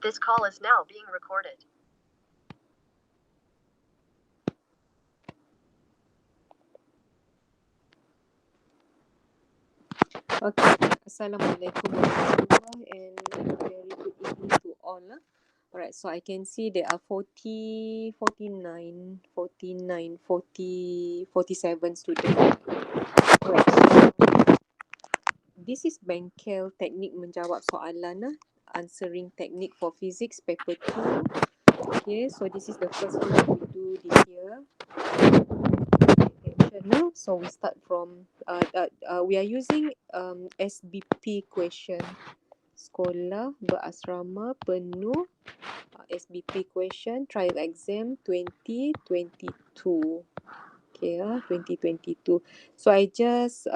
This call is now being recorded. Okay, Assalamualaikum warahmatullahi and very good evening to all. Alright, so I can see there are 40, 49, 49, 40, 47 students. Alright, so this is Bengkel Teknik Menjawab Soalan, answering technique for physics paper 2. Okay, so this is the first one that we do this year. Now, so we start from we are using SBP question. Sekolah berasrama penuh, SBP question trial exam 2022. Okay, 2022. So I just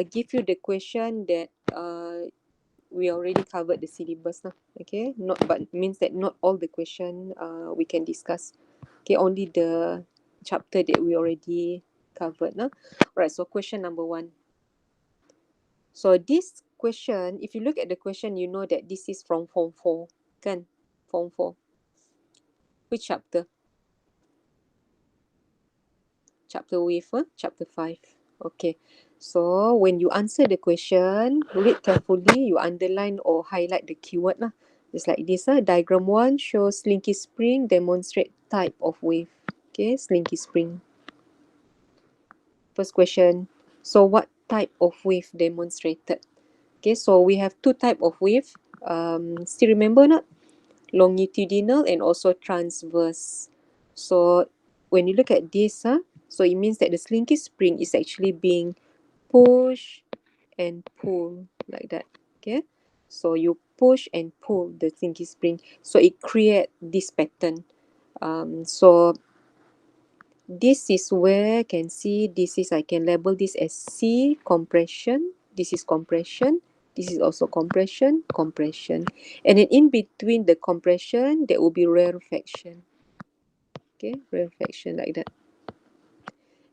give you the question that we already covered the syllabus lah. Okay, not but means that not all the question we can discuss. Okay, only the chapter that we already covered lah. Alright, so question number 1. So this question, if you look at the question, you know that this is from Form 4, kan? Form 4. Which chapter? Chapter with, chapter 5. Okay. So when you answer the question, read carefully, you underline or highlight the keyword lah. Just like this. Diagram 1 shows slinky spring, demonstrate type of wave. Okay, slinky spring. First question. So what type of wave demonstrated? Okay, so we have two type of wave. Still remember not? Longitudinal and also transverse. So when you look at this, so it means that the slinky spring is actually being pushed and pulled like that. Okay, so you push and pull the slinky spring, so it create this pattern. So this is where I can see this is, I can label this as C, compression. This is compression. This is also compression, compression. And then in between the compression, there will be rarefaction. Okay, rarefaction like that.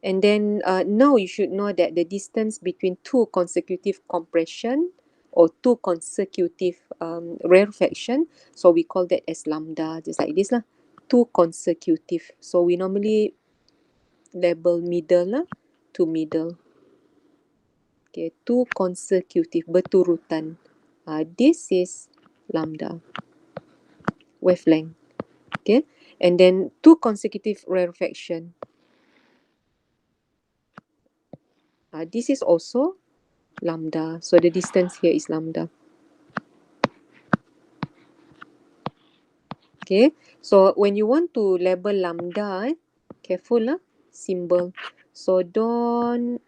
And then now you should know that the distance between two consecutive compression or two consecutive rarefaction, so we call that as lambda, just like this lah. Two consecutive. So we normally label middle lah, to middle. Okay, two consecutive, berturutan. This is lambda, wavelength. Okay, and then two consecutive rarefaction. This is also lambda. So the distance here is lambda. Okay, so when you want to label lambda, careful lah, symbol. So don't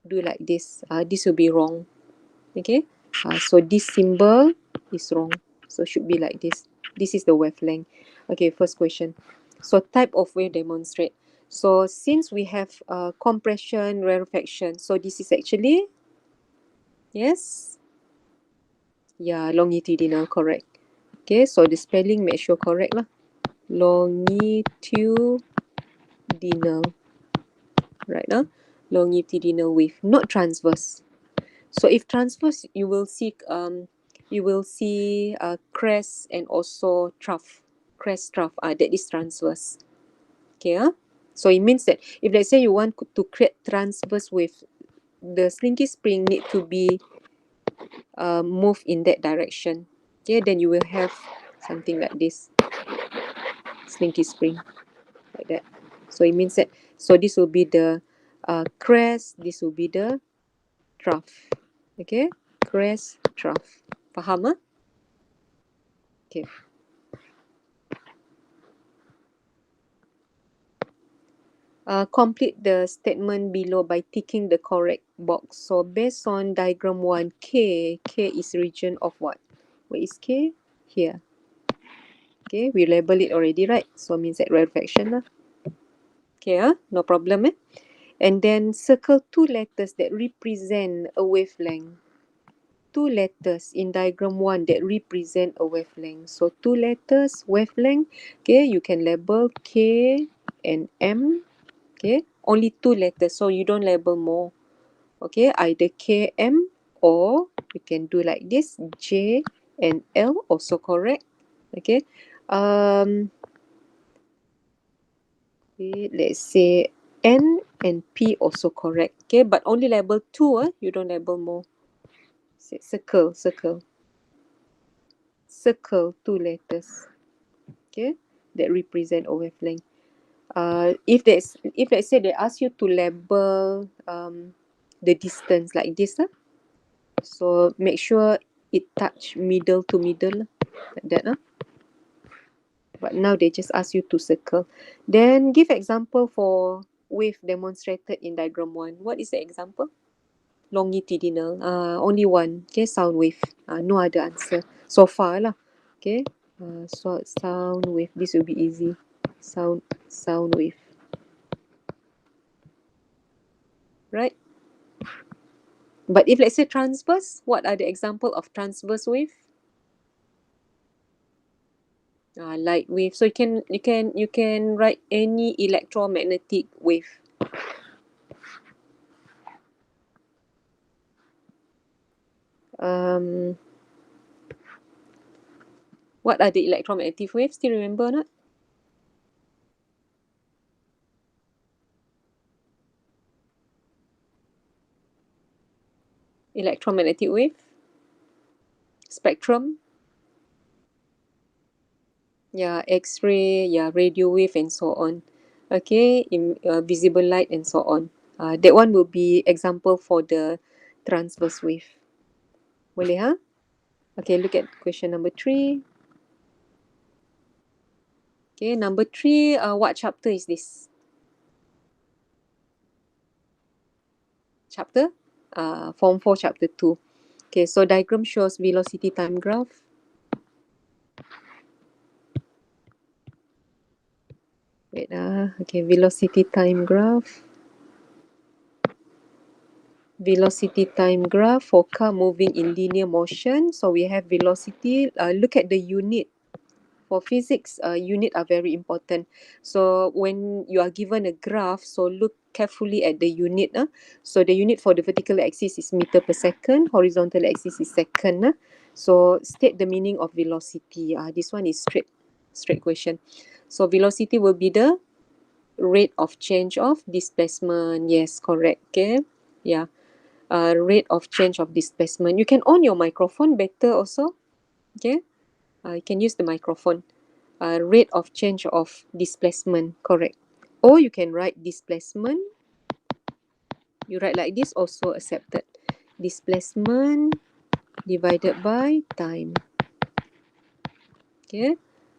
do like this. This will be wrong. Okay, so this symbol is wrong. So should be like this. This is the wavelength. Okay, first question. So type of wave demonstrate. So since we have compression, rarefaction, so this is actually, yes, yeah, longitudinal, correct. Okay, so the spelling make sure correct lah. Longitudinal, right now, longitudinal wave, not transverse. So if transverse, you will see crest and also trough, crest trough. That is transverse. Okay, so it means that if let's say you want to create transverse wave, the slinky spring need to be move in that direction. Okay, then you will have something like this, slinky spring, like that. So it means that, so this will be the crest, this will be the trough. Okay, crest, trough. Faham? Okay. Complete the statement below by ticking the correct box. So based on diagram 1, K is region of what? Where is K? Here. Okay, we label it already, right? So means that rarefaction lah. Okay, no problem. And then circle two letters that represent a wavelength. Two letters in diagram 1 that represent a wavelength. So two letters, wavelength. Okay, you can label K and M. Okay, only two letters, so you don't label more. Okay, either KM or you can do like this, J and L also correct. Okay. Let's say N and P also correct. Okay, but only label 2, you don't label more. Say circle, circle. Circle 2 letters. Okay, that represent a wavelength. If let's say they ask you to label the distance like this, so make sure it touch middle to middle like that. But now they just ask you to circle. Then give example for wave demonstrated in diagram 1. What is the example? Longitudinal. Only one. Okay, sound wave. No other answer. So far lah. Okay. So sound wave. This will be easy. Sound wave. Right? But if let's say transverse, what are the example of transverse wave? Light wave. So you can write any electromagnetic wave. Um, what are the electromagnetic waves? Still remember or not? Electromagnetic wave, spectrum, yeah, X-ray, yeah, radio wave, and so on. Okay, visible light, and so on. That one will be example for the transverse wave. Boleh, ha? Okay, look at question number 3. Okay, number 3, what chapter is this? Chapter? Form 4, chapter 2. Okay, so diagram shows velocity time graph. Wait, okay, velocity time graph. Velocity time graph for car moving in linear motion. So we have velocity. Look at the unit. For physics, unit are very important. So when you are given a graph, so look carefully at the unit. So the unit for the vertical axis is meter per second, horizontal axis is second. So state the meaning of velocity. This one is straight question. So velocity will be the rate of change of displacement. Yes, correct. Okay. Yeah. Rate of change of displacement. You can on your microphone better also. Okay. You can use the microphone. Rate of change of displacement, correct. Or you can write displacement. You write like this, also accepted. Displacement divided by time. Okay.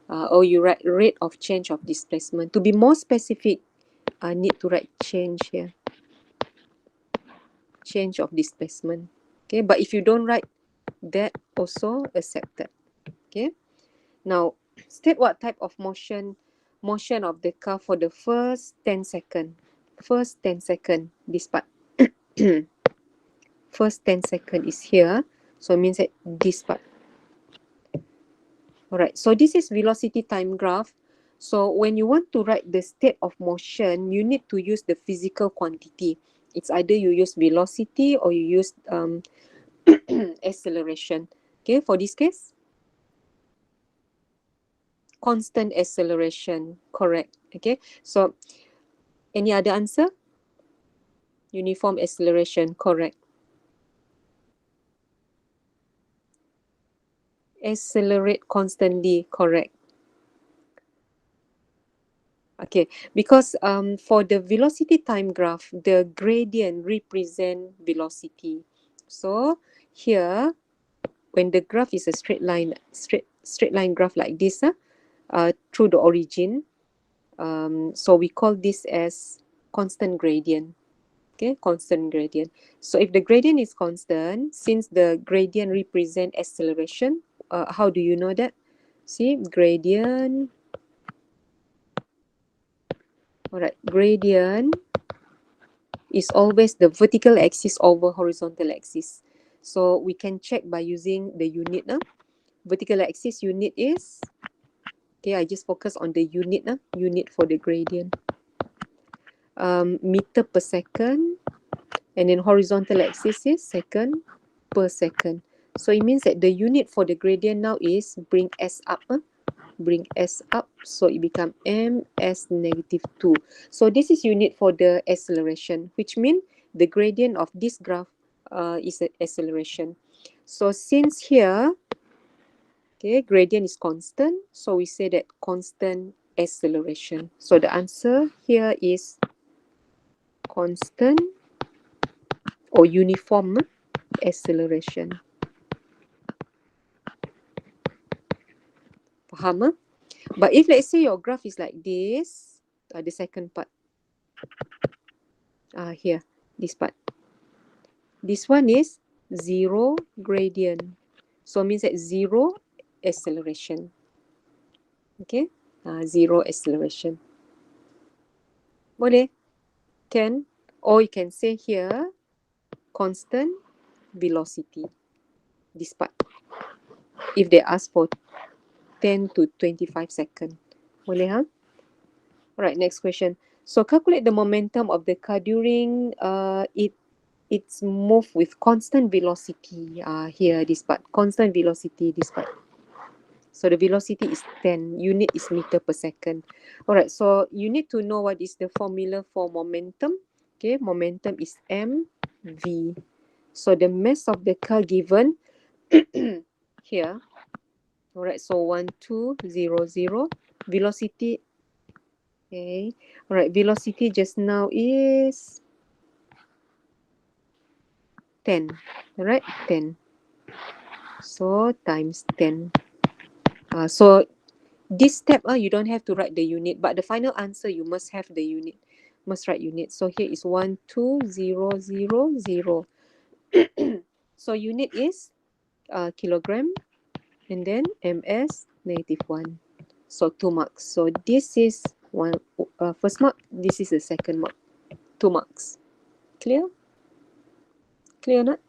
Or you write rate of change of displacement. To be more specific, I need to write change here. Change of displacement. Okay. But if you don't write that, also accepted. Okay. Now, state what type of motion of the car for the first 10 second. First 10 second, this part. First 10 second is here. So it means that this part. Alright, so this is velocity time graph. So when you want to write the state of motion, you need to use the physical quantity. It's either you use velocity or you use acceleration. Okay, for this case, constant acceleration, correct. Okay, so any other answer? Uniform acceleration, correct. Accelerate constantly, correct. Okay, because for the velocity time graph, the gradient represent velocity. So here, when the graph is a straight line graph like this, through the origin, so we call this as constant gradient. Okay, constant gradient. So if the gradient is constant, since the gradient represent acceleration, how do you know that? See, gradient. Alright, gradient is always the vertical axis over horizontal axis. So we can check by using the unit. Vertical axis unit is, okay, I just focus on the unit. Unit for the gradient. Meter per second. And then horizontal axis is second per second. So it means that the unit for the gradient now is bring s up. Bring s up, so it become ms negative 2. So this is unit for the acceleration, which means the gradient of this graph is an acceleration. So since here, okay, gradient is constant, so we say that constant acceleration. So the answer here is constant or uniform acceleration. Faham? But if let's say your graph is like this, the second part, here, this part. This one is zero gradient. So means that zero acceleration. Okay? Zero acceleration. Boleh? Can? Or you can say here, constant velocity. This part. If they ask for 10 to 25 seconds. Boleh, ha? Alright, next question. So calculate the momentum of the car during its move with constant velocity. Here, this part. Constant velocity, this part. So the velocity is 10. Unit is meter per second. Alright, so you need to know what is the formula for momentum. Okay, momentum is mv. So the mass of the car given here. Alright, so 1200. Velocity. Okay. Alright, velocity just now is 10. Alright, 10. So times 10. So this step, you don't have to write the unit, but the final answer you must have the unit. Must write unit. So here is 12000. So unit is kilogram, and then ms negative 1. So 2 marks. So this is first mark. This is the second mark. 2 marks. Clear? Clear or not?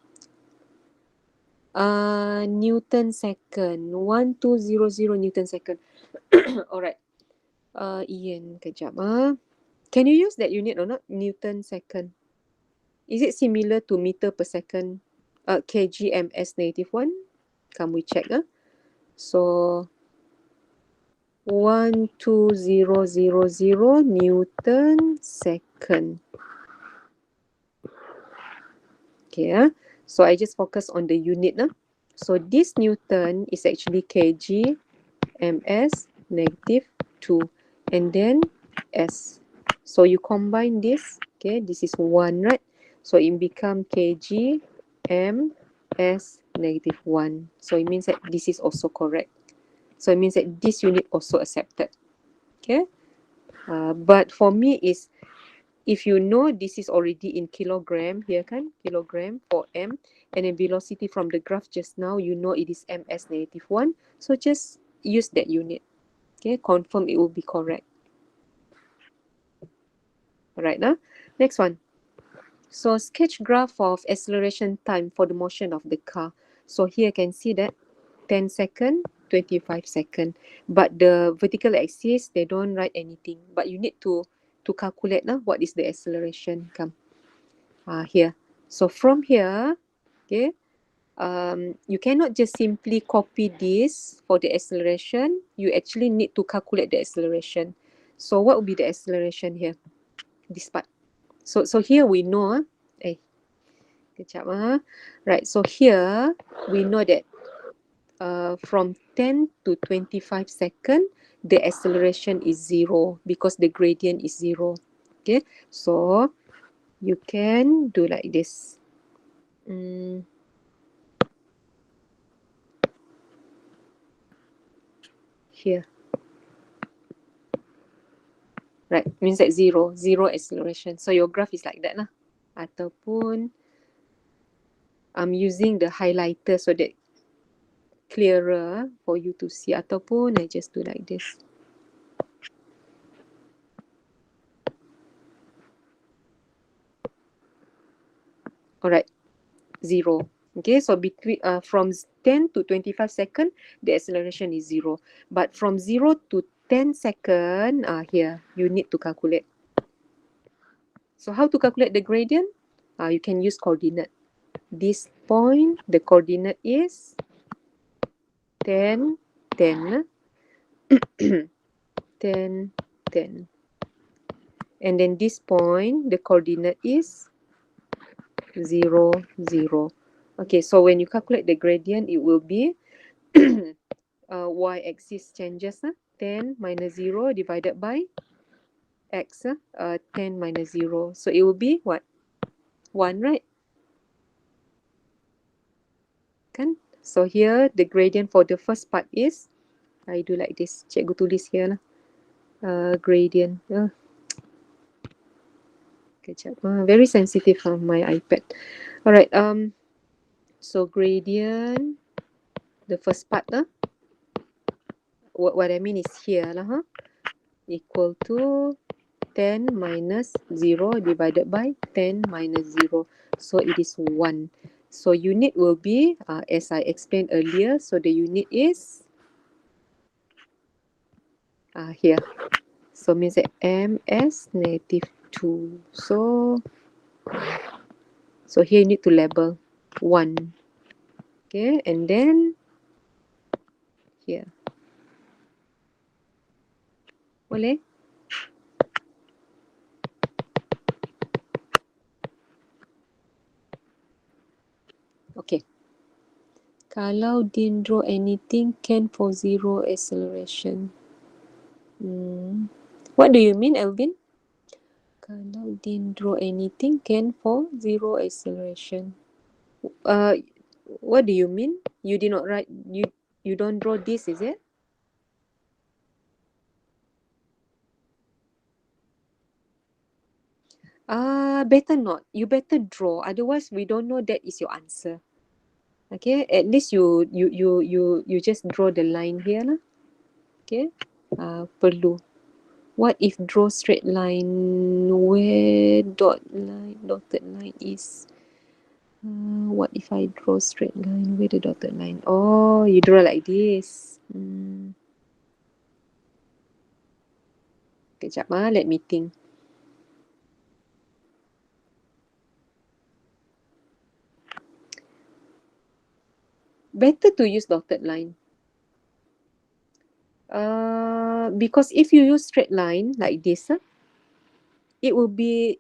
Newton second. 1200 Newton second. Alright. Ian, kejap. Can you use that unit or not? Newton second. Is it similar to meter per second? Kg ms negative 1? Come we check. So 12000 Newton second. Okay. So I just focus on the unit. So this Newton is actually kg ms negative 2. And then s. So you combine this. Okay. This is 1, right? So it become kg ms negative 1. So it means that this is also correct. So it means that this unit also accepted. Okay. But for me is, if you know this is already in kilogram, here kan, kilogram for m, and then velocity from the graph just now, you know it is ms negative 1. So just use that unit. Okay, confirm it will be correct. Alright, next one. So sketch graph of acceleration time for the motion of the car. So here you can see that 10 second, 25 second. But the vertical axis, they don't write anything. But you need to calculate what is the acceleration. Come. Here. So from here, okay, you cannot just simply copy this for the acceleration. You actually need to calculate the acceleration. So what would be the acceleration here? This part. So here we know, kejap, right, so here we know that from 10 to 25 seconds, the acceleration is 0 because the gradient is 0. Okay, so you can do like this. Here. Right, means that zero acceleration. So your graph is like that lah. Ataupun I'm using the highlighter so that clearer for you to see. Ataupun I just do like this. Alright, 0. Okay, so between from 10 to 25 seconds, the acceleration is 0. But from 0 to 10 seconds, here, you need to calculate. So how to calculate the gradient? You can use coordinate. This point, the coordinate is 10, 10, 10, 10. And then this point, the coordinate is 0, 0. Okay, so when you calculate the gradient, it will be y-axis changes, 10 minus 0 divided by x, 10 minus 0. So it will be what? 1, right? Kan? So here, the gradient for the first part is, I do like this. Cikgu tulis here lah. Gradient. Kejap. Very sensitive on my iPad. Alright. So gradient, the first part, what I mean is here lah, equal to 10 minus 0 divided by 10 minus 0. So it is 1. So unit will be, as I explained earlier, so the unit is here. So means that ms negative 2. So here you need to label 1. Okay, and then here. Boleh? Okay. Kalau didn't draw anything, can for 0 acceleration. What do you mean, Alvin? Kalau didn't draw anything, can for 0 acceleration. What do you mean? You did not write, you don't draw this, is it? Better not. You better draw. Otherwise, we don't know that is your answer. Okay, at least you just draw the line here lah. Okay, perlu. What if draw straight line where dotted line is? What if I draw straight line where the dotted line? Oh, you draw like this. Kejap, let me think. Better to use dotted line. Because if you use straight line like this, it will be,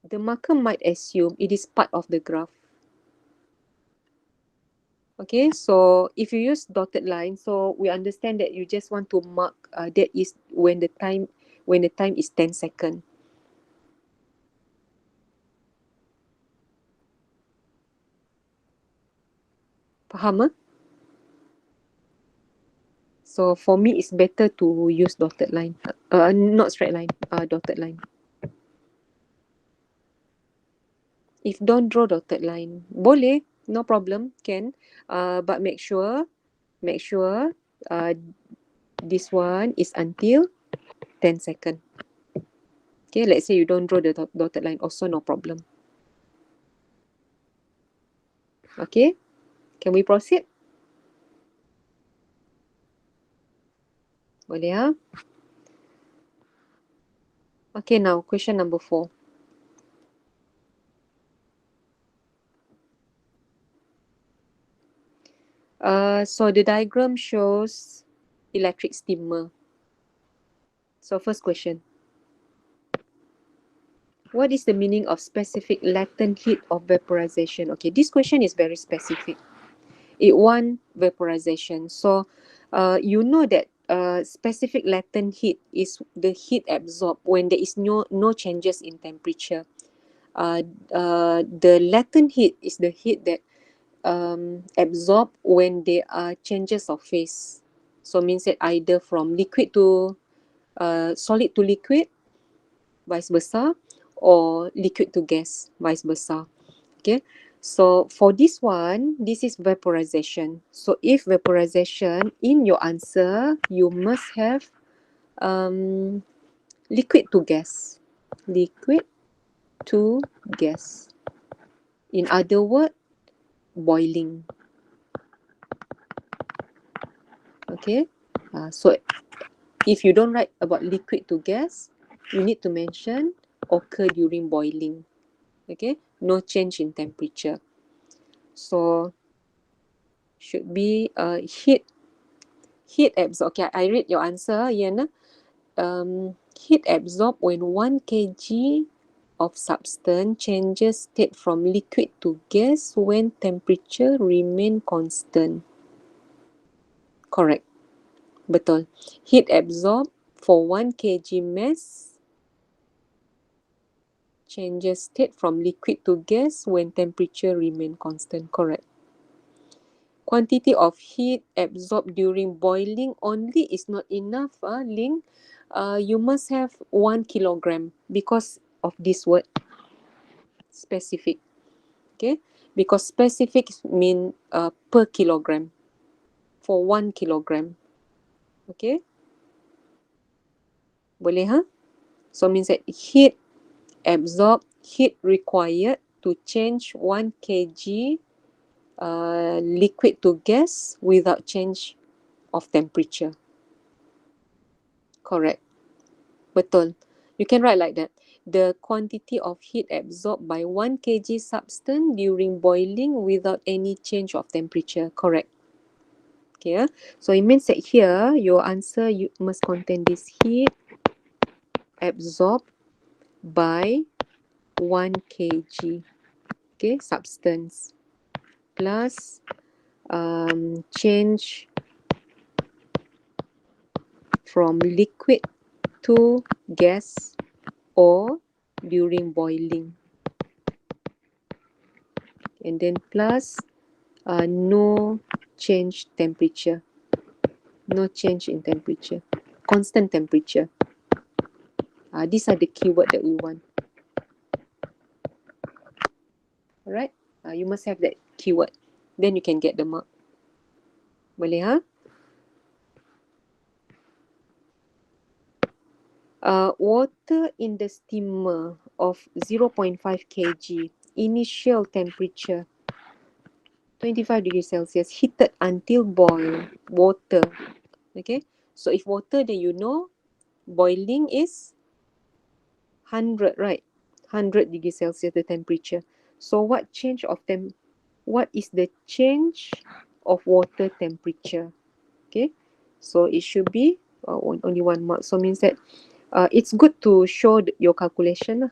the marker might assume it is part of the graph. Okay, so if you use dotted line, so we understand that you just want to mark that is when the time is 10 seconds. Faham? So for me, it's better to use dotted line, not straight line, dotted line. If don't draw dotted line, boleh, no problem, can, but make sure this one is until 10 seconds. Okay, let's say you don't draw the dotted line, also no problem. Okay, can we proceed? Boleh, ha? Okay, now question number 4. So the diagram shows electric steamer. So first question. What is the meaning of specific latent heat of vaporization? Okay, this question is very specific. It want vaporization. So you know that specific latent heat is the heat absorbed when there is no changes in temperature. The latent heat is the heat that absorbed when there are changes of phase. So means that either from liquid to solid to liquid, vice versa, or liquid to gas, vice versa. Okay, so for this one, this is vaporization. So if vaporization, in your answer, you must have liquid to gas. Liquid to gas. In other words, boiling. Okay, so if you don't write about liquid to gas, you need to mention occur during boiling. Okay, no change in temperature. So should be heat absorb. Okay, I read your answer, Yana. Heat absorbed when 1 kg of substance changes state from liquid to gas when temperature remain constant. Correct. Betul. Heat absorbed for 1 kg mass changes state from liquid to gas when temperature remain constant. Correct. Quantity of heat absorbed during boiling only is not enough, Ling. You must have 1 kilogram because of this word specific. Okay, because specific mean per kilogram, for 1 kilogram. Okay, boleh ha? So means that heat absorbed, heat required to change 1 kg liquid to gas without change of temperature. Correct. Betul. You can write like that. The quantity of heat absorbed by 1 kg substance during boiling without any change of temperature. Correct. Okay. So it means that here your answer you must contain this heat absorbed by 1 kg. Okay, substance plus change from liquid to gas or during boiling, and then plus no change temperature, no change in temperature, constant temperature. These are the keyword that we want. Alright, you must have that keyword, then you can get the mark. Boleh ha? Water in the steamer of 0.5 kg, initial temperature 25 degrees Celsius, heated until boil. Water. Okay, so if water, then you know boiling is 100, right? 100 degrees Celsius the temperature. So what is the change of water temperature? Okay, so it should be only 1 mark. So means that it's good to show your calculation.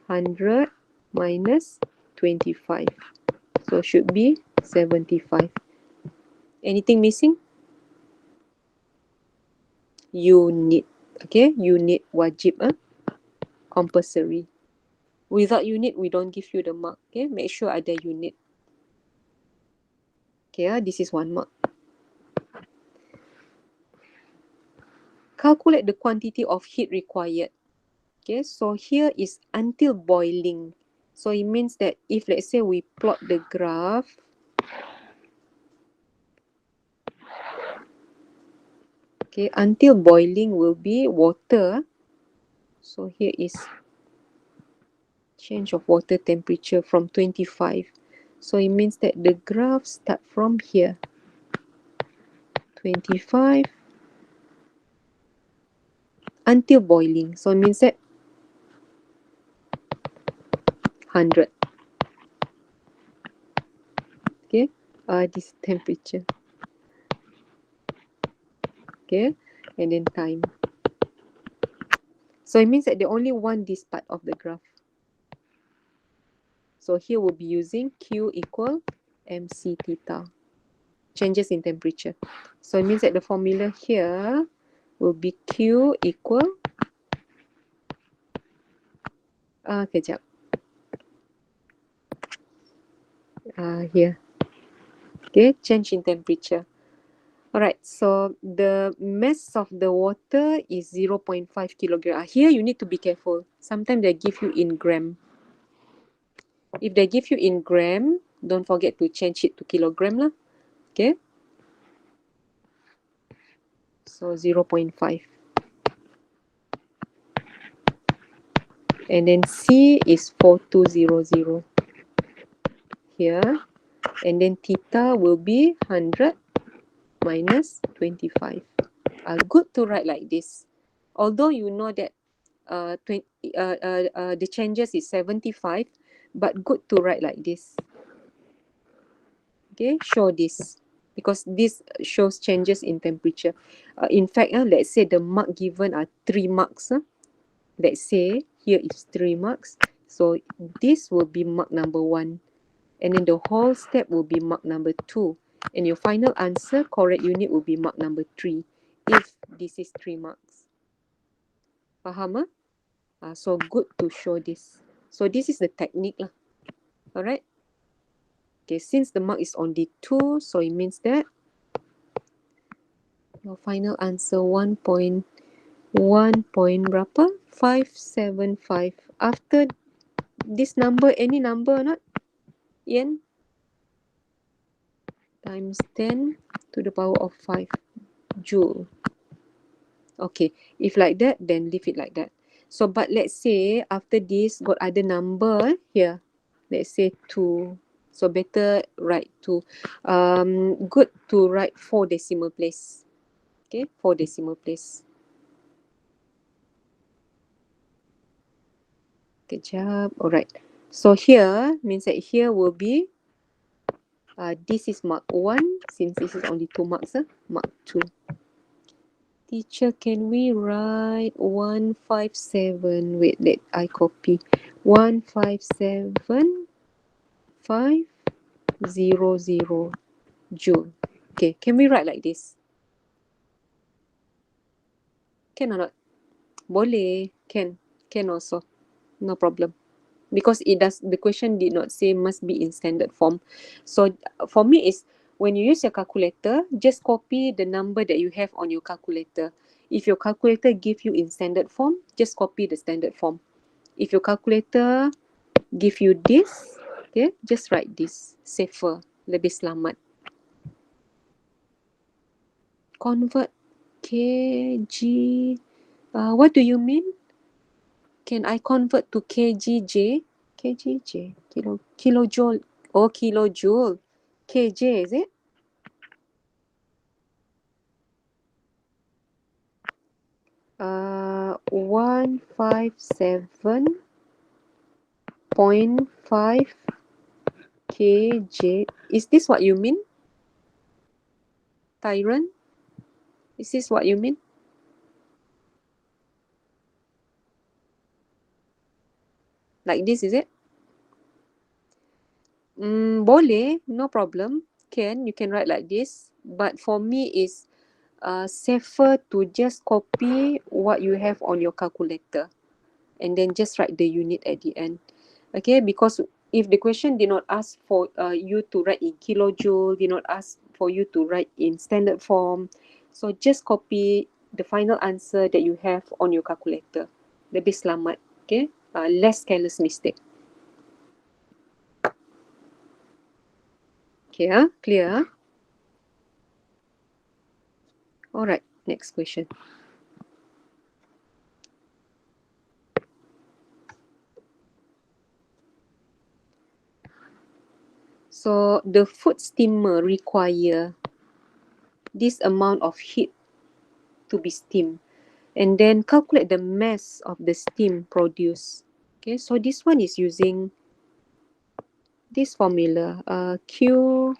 100 minus 25. So should be 75. Anything missing? Unit. Okay, unit wajib. Compulsory. Without unit, we don't give you the mark. Okay, make sure ada unit. Okay, this is 1 mark. Calculate the quantity of heat required. Okay, so here is until boiling. So it means that if let's say we plot the graph, okay, until boiling will be water. So here is change of water temperature from 25. So it means that the graph start from here. 25 until boiling. So it means that 100. Okay, this temperature. Okay, and then time. So it means that they only want this part of the graph. So here we'll be using Q equal MC theta. Changes in temperature. So it means that the formula here will be Q equal kejap. Here. Okay, change in temperature. Alright, so the mass of the water is 0.5 kilogram. Here you need to be careful. Sometimes they give you in gram. If they give you in gram, don't forget to change it to kilogram lah. Okay. So 0.5. And then C is 4200 here. And then theta will be 100 minus 25. Good to write like this. Although you know that the changes is 75, but good to write like this. Okay, show this because this shows changes in temperature. In fact, let's say the mark given are 3 marks. Let's say here is 3 marks. So this will be mark number 1. And then the whole step will be mark number 2. And your final answer, correct unit, will be mark number 3 if this is 3 marks. Faham? So good to show this. So this is the technique lah. Alright. Okay, since the mark is only 2, so it means that your final answer 1 point berapa? 575. After this number, any number or not? Ian? Times 10 to the power of 5 joule. Okay, if like that, then leave it like that. So, but let's say after this got other number here. Let's say 2. So better write 2. Good to write 4 decimal place. Okay, 4 decimal place. Kejap. Alright. So here means that here will be this is mark 1 since this is only 2 marks. Mark 2. Teacher, can we write 157? Wait, let I copy. 157,500 joule. Okay, can we write like this? Can or not? Boleh. Can also. No problem. Because the question did not say must be in standard form. So for me is when you use your calculator, just copy the number that you have on your calculator. If your calculator give you in standard form, just copy the standard form. If your calculator give you this, okay, just write this. Safer, lebih selamat. Convert kg. What do you mean? Can I convert to kgj? Kgj, kilojoule. Oh, kilojoule. Kj, is it? Uh, 157.5 kj. Is this what you mean? Tyrant? Is this what you mean? Like this, is it? Boleh, no problem. You can write like this. But for me, is safer to just copy what you have on your calculator and then just write the unit at the end. Okay, because if the question did not ask for you to write in kilojoule, did not ask for you to write in standard form, so just copy the final answer that you have on your calculator. Lebih selamat. Okay, less careless mistake. Okay, clear? Alright, next question. So the food steamer require this amount of heat to be steamed, and then calculate the mass of the steam produced. Okay, so this one is using this formula. Q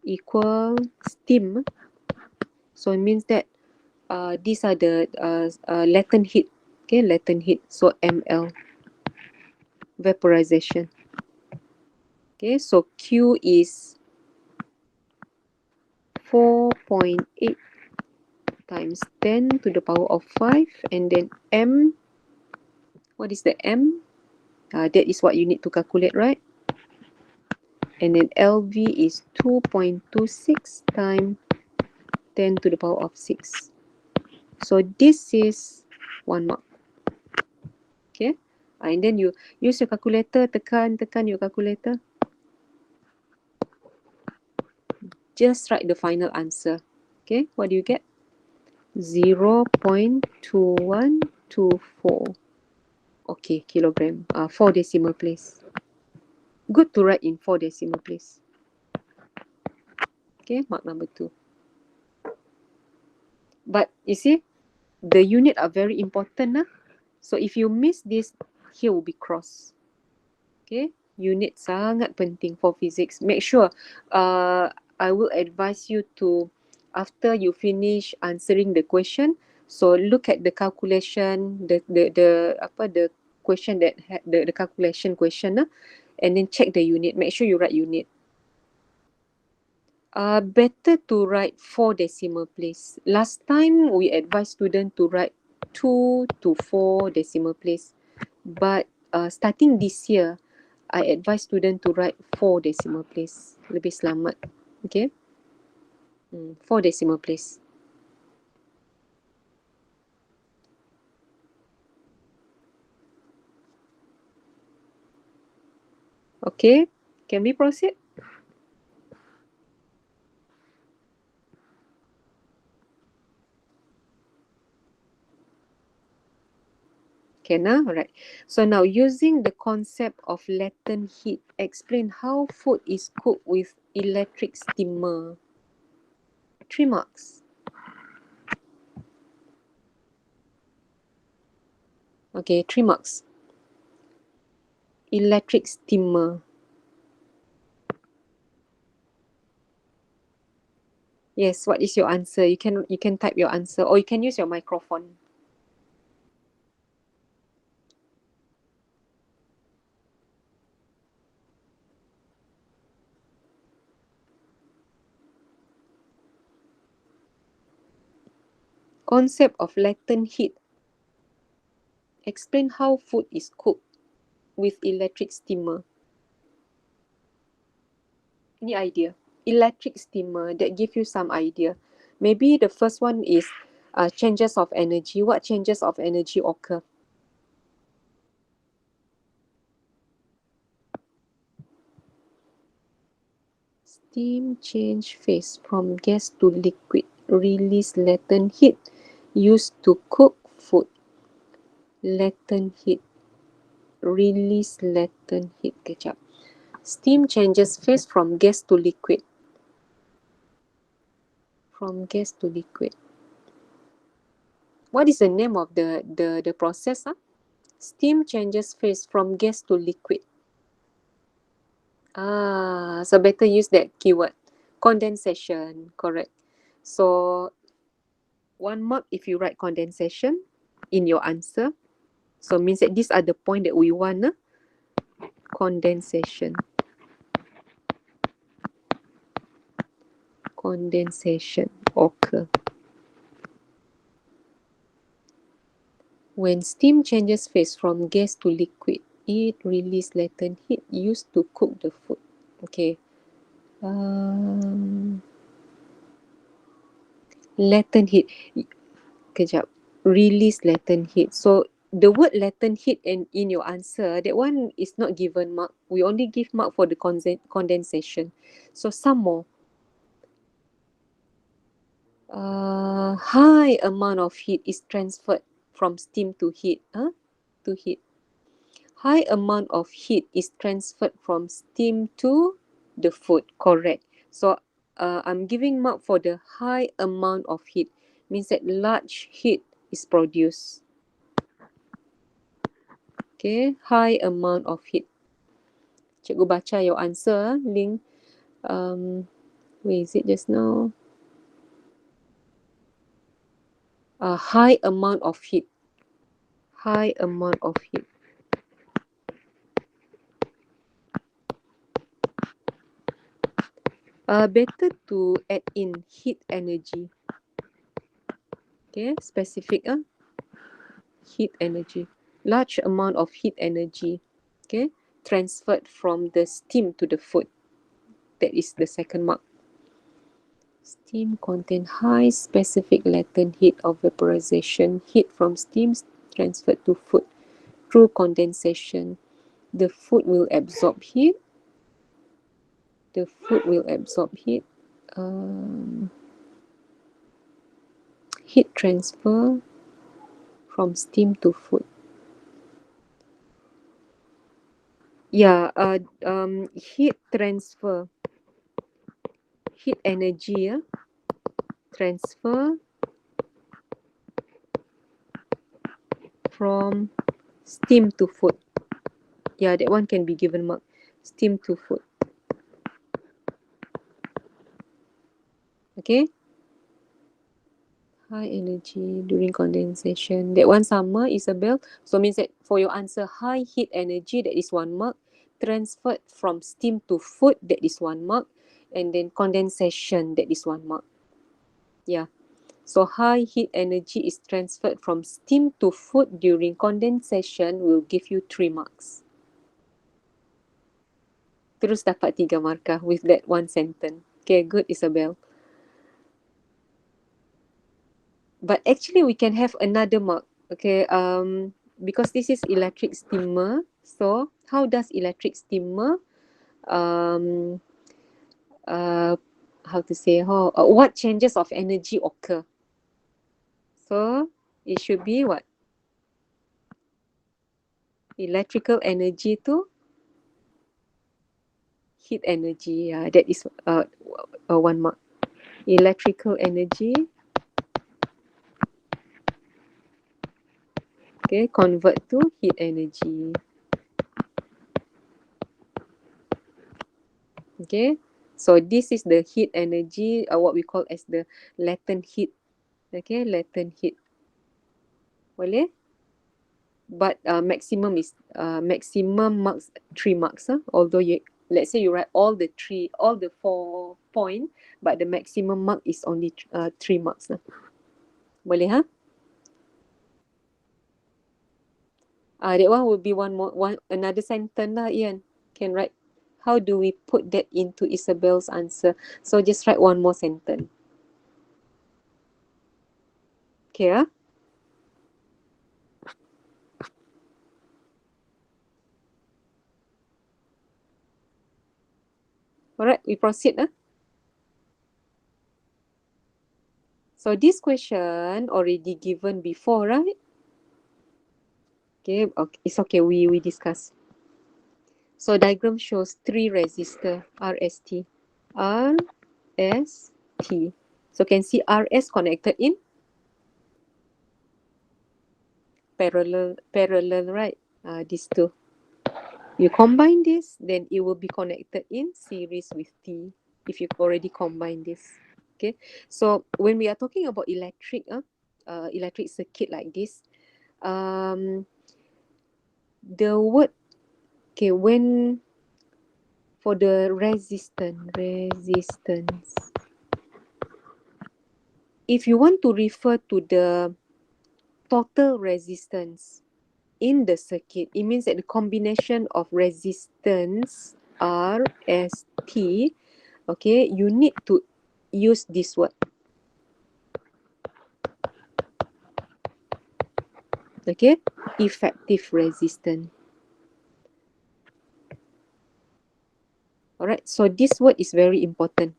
equal steam. So it means that these are the latent heat. Okay, latent heat. So ml vaporization. Okay, so Q is 4.8 times 10 to the power of 5, and then M, what is the M? That is what you need to calculate, right? And then LV is 2.26 times 10 to the power of 6. So this is 1 mark. Okay, and then you use your calculator, tekan your calculator. Just write the final answer. Okay, what do you get? 0.2124. Okay, kilogram. 4 decimal place. Good to write in 4 decimal place. Okay, mark number 2. But you see, the unit are very important. So if you miss this, here will be cross. Okay, unit sangat penting for physics. Make sure I will advise you to, after you finish answering the question, so look at the calculation, the question that the calculation question, and then check the unit. Make sure you write unit. Better to write 4 decimal place. Last time we advised student to write 2 to 4 decimal place, but starting this year, I advise student to write 4 decimal place. Lebih selamat. Okay? 4 decimal place. Okay? Can we proceed? Can, alright. So now using the concept of latent heat, explain how food is cooked with electric steamer. 3 marks. Okay, 3 marks. Electric steamer. Yes, what is your answer? You can type your answer, or you can use your microphone. Concept of latent heat. Explain how food is cooked with electric steamer. Any idea? Electric steamer, that give you some idea. Maybe the first one is changes of energy. What changes of energy occur? Steam change phase from gas to liquid. Release latent heat used to cook food. Latent heat. Release latent heat. Kejap. Steam changes phase from gas to liquid. From gas to liquid. What is the name of the process? Steam changes phase from gas to liquid. So better use that keyword. Condensation, correct. So 1 mark if you write condensation in your answer. So means that these are the point that we want. Condensation. Condensation occur. When steam changes phase from gas to liquid, it releases latent heat used to cook the food. Okay. Latent heat. Kejap. Release latent heat. So the word latent heat in your answer, that one is not given mark. We only give mark for the condensation. So some more. High amount of heat is transferred from steam to heat. To heat. High amount of heat is transferred from steam to the food. Correct. So I'm giving mark for the high amount of heat. Means that large heat is produced. Okay, high amount of heat. Cikgu baca your answer, Link. Where is it just now? High amount of heat. High amount of heat. Better to add in heat energy. Okay, specific. Heat energy. Large amount of heat energy. Okay, transferred from the steam to the food. That is the second mark. Steam contain high specific latent heat of vaporization. Heat from steam transferred to food through condensation. The food will absorb heat. The food will absorb heat. Heat transfer from steam to food. Yeah, heat transfer. Heat energy, transfer from steam to food. Yeah, that one can be given mark. Steam to food. Okay. High energy during condensation. That one sama, Isabel. So means that for your answer, high heat energy, that is 1 mark. Transferred from steam to food, that is 1 mark. And then condensation, that is 1 mark. Yeah. So high heat energy is transferred from steam to food during condensation will give you 3 marks. Terus dapat 3 markah with that one sentence. Okay, good, Isabel. But actually we can have another mark. Okay, because this is electric steamer. So how does electric steamer um how to say what changes of energy occur? So it should be what? Electrical energy to heat energy. That is 1 mark. Electrical energy, okay, convert to heat energy. Okay, so this is the heat energy, what we call as the latent heat. Okay, latent heat. Boleh? But maximum marks 3 marks. Although you, let's say you write all the 4 point, but the maximum mark is only 3 marks. Boleh ha? That one will be another sentence lah, Ian. Can write. How do we put that into Isabel's answer? So just write one more sentence. Okay, ah? Alright, we proceed. So this question already given before, right? Okay, it's okay. We discuss. So diagram shows 3 resistor RST. RST. So can see RS connected in parallel, right? These two. You combine this, then it will be connected in series with T if you've already combined this. Okay, so when we are talking about electric circuit like this, the word, okay, when for the resistance, if you want to refer to the total resistance in the circuit, it means that the combination of resistance R, S, T, okay, you need to use this word. Okay, effective resistance. Alright, so this word is very important.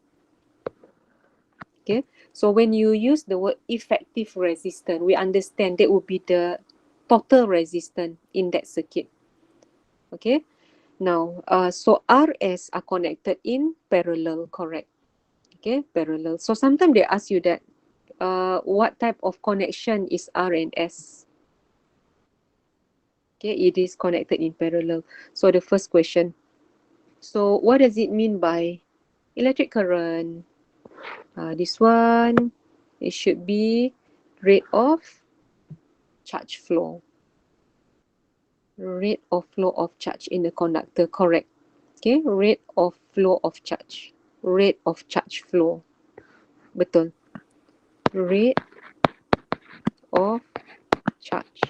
Okay, so when you use the word effective resistance, we understand that would be the total resistance in that circuit. Okay, now so RS are connected in parallel, correct? Okay, parallel. So sometimes they ask you that what type of connection is R and S? Okay, it is connected in parallel. So the first question, so what does it mean by electric current? This one, it should be rate of charge flow. Rate of flow of charge in the conductor, correct. Okay, rate of flow of charge. Rate of charge flow. Betul. Rate of charge.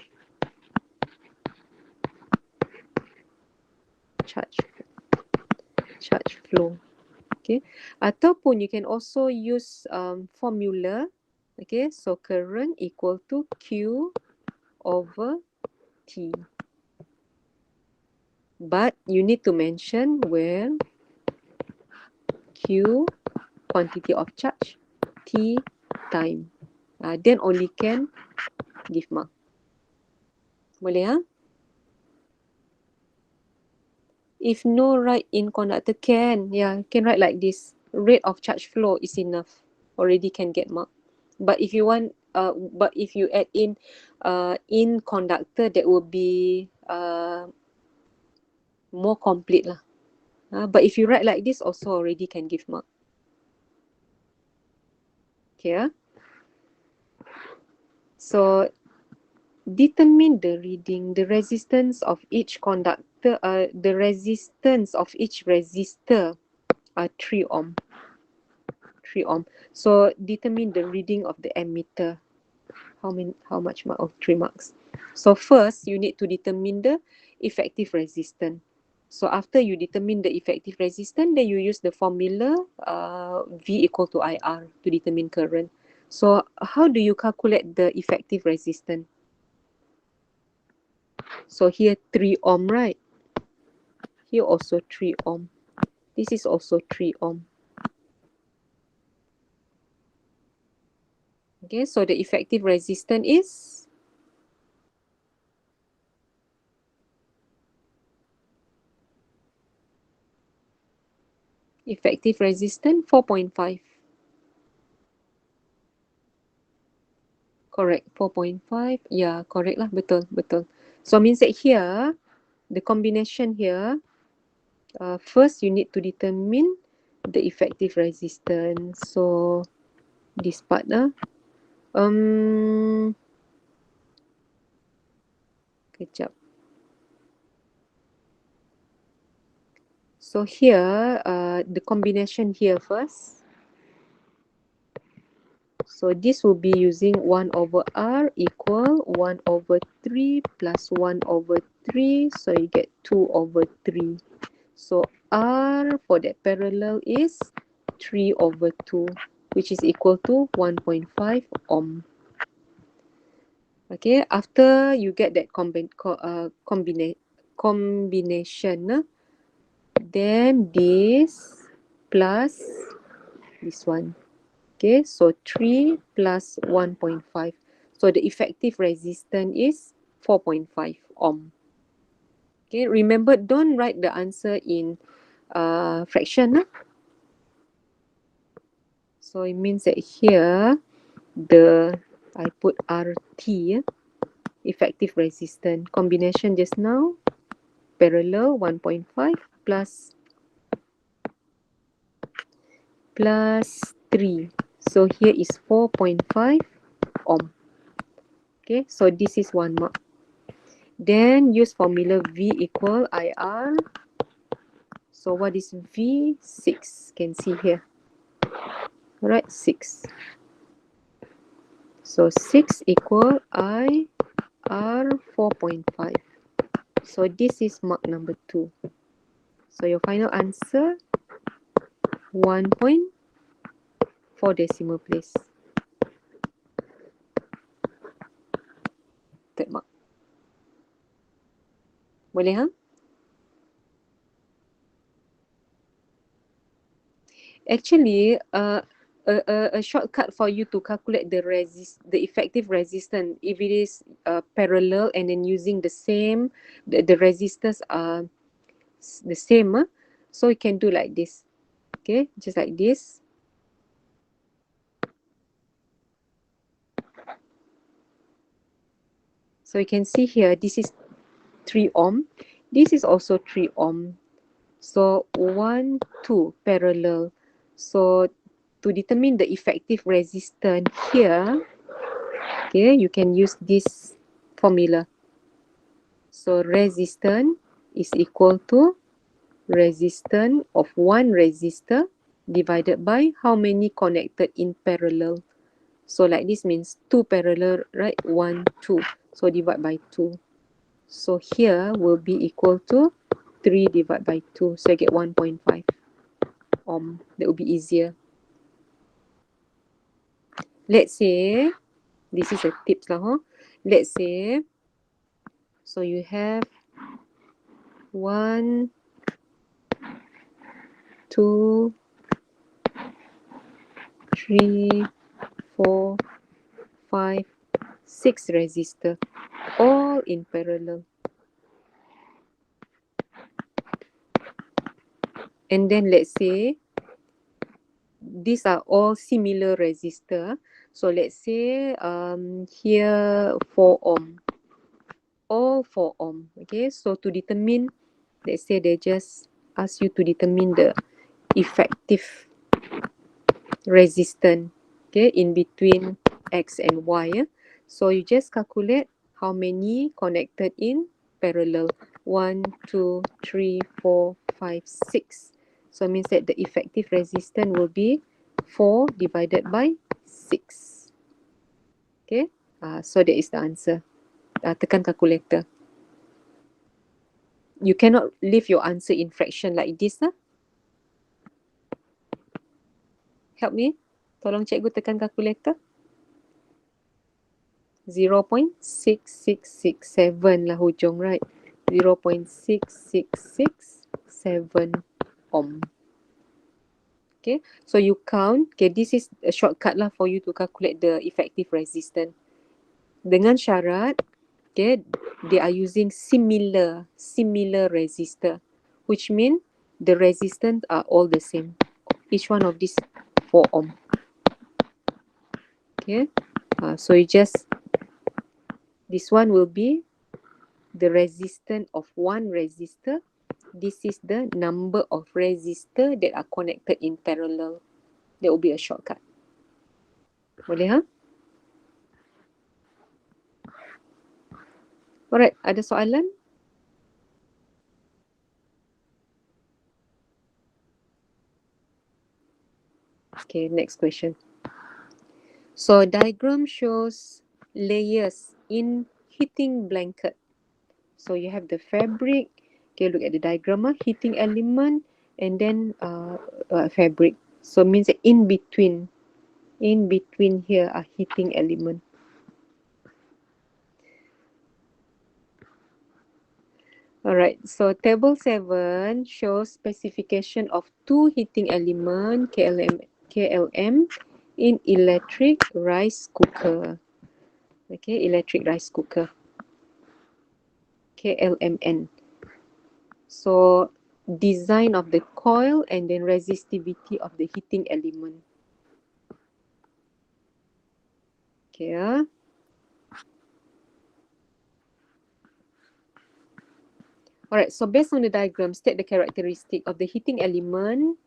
Charge flow. Okay, ataupun you can also use formula. Okay, so current equal to Q over T. But you need to mention where Q quantity of charge, T time. Then only can give mark. Boleh ha? If no write in conductor can. Yeah, can write like this. Rate of charge flow is enough. Already can get mark. But if you want, but if you add in conductor, that will be more complete lah. But if you write like this, also already can give mark. Here. So determine the reading, the resistance of each conductor, the resistance of each resistor are 3 ohm. 3 ohm. So determine the reading of the ammeter. How much mark of 3 marks? So first you need to determine the effective resistance. So after you determine the effective resistance, then you use the formula V equal to IR to determine current. So how do you calculate the effective resistance? So here 3 ohm, right? Here also 3 ohm. This is also 3 ohm. Okay, so the effective resistance is effective resistance 4.5. Correct, 4.5. Yeah, correct lah. Betul, betul. So means that here, the combination here, first you need to determine the effective resistance. So this part kejap. So here, the combination here first. So this will be using 1 over R equal 1 over 3 plus 1 over 3. So you get 2 over 3. So R for that parallel is 3 over 2, which is equal to 1.5 ohm. Okay, after you get that combination, then this plus this one. Okay, so 3 plus 1.5. So the effective resistance is 4.5 ohm. Okay, remember, don't write the answer in fraction. So it means that here, I put RT, effective resistance. Combination just now, parallel 1.5 plus 3. So here is 4.5 ohm. Okay, so this is 1 mark. Then use formula V equal IR. So what is V? 6. Can see here. Alright, 6. So 6 equal IR 4.5. So this is mark number 2. So your final answer 1.4 decimal place. Third mark. Boleh ha? Actually, a shortcut for you to calculate the effective resistance, if it is parallel and then using the same, the resistors are the same, so you can do like this. Okay, just like this. So you can see here, this is 3 ohm. This is also 3 ohm. So 1, 2 parallel. So to determine the effective resistance here, okay, you can use this formula. So resistance is equal to resistance of one resistor divided by how many connected in parallel. So like this means 2 parallel, right? 1, 2. So divide by 2. So here will be equal to 3 divided by 2. So I get 1.5 ohm. That will be easier. Let's say, this is a tips lah, huh? Let's say, so you have 1, 2, 3, 4, 5, 6 resistor, all in parallel. And then let's say, these are all similar resistor. So let's say here 4 ohm. All 4 ohm. Okay, so to determine let's say they just ask you to determine the effective resistance, okay, in between X and Y. So you just calculate how many connected in parallel. 1, 2, 3, 4, 5, 6. So it means that the effective resistance will be 4 divided by 6. Okay, so that is the answer. Tekan calculator. You cannot leave your answer in fraction like this. Help me. Tolong cikgu tekan calculator. 0.6667 lah hujung, right? 0.6667 ohm. Okay, so you count. Okay, this is a shortcut lah for you to calculate the effective resistance. Dengan syarat, okay, they are using similar resistor, which mean the resistance are all the same. Each one of these 4 ohm. Okay, so you just, this one will be the resistance of one resistor. This is the number of resistor that are connected in parallel. That will be a shortcut. Boleh, ha? Alright, ada soalan? Okay, next question. So diagram shows layers in heating blanket. So you have the fabric. Okay, look at the diagram. Heating element and then fabric. So means that in between here are heating element. Alright, so table 7 shows specification of two heating element KLM in electric rice cooker. Okay, electric rice cooker. KLMN. So design of the coil and then resistivity of the heating element. Okay. Alright, so based on the diagram, state the characteristic of the heating element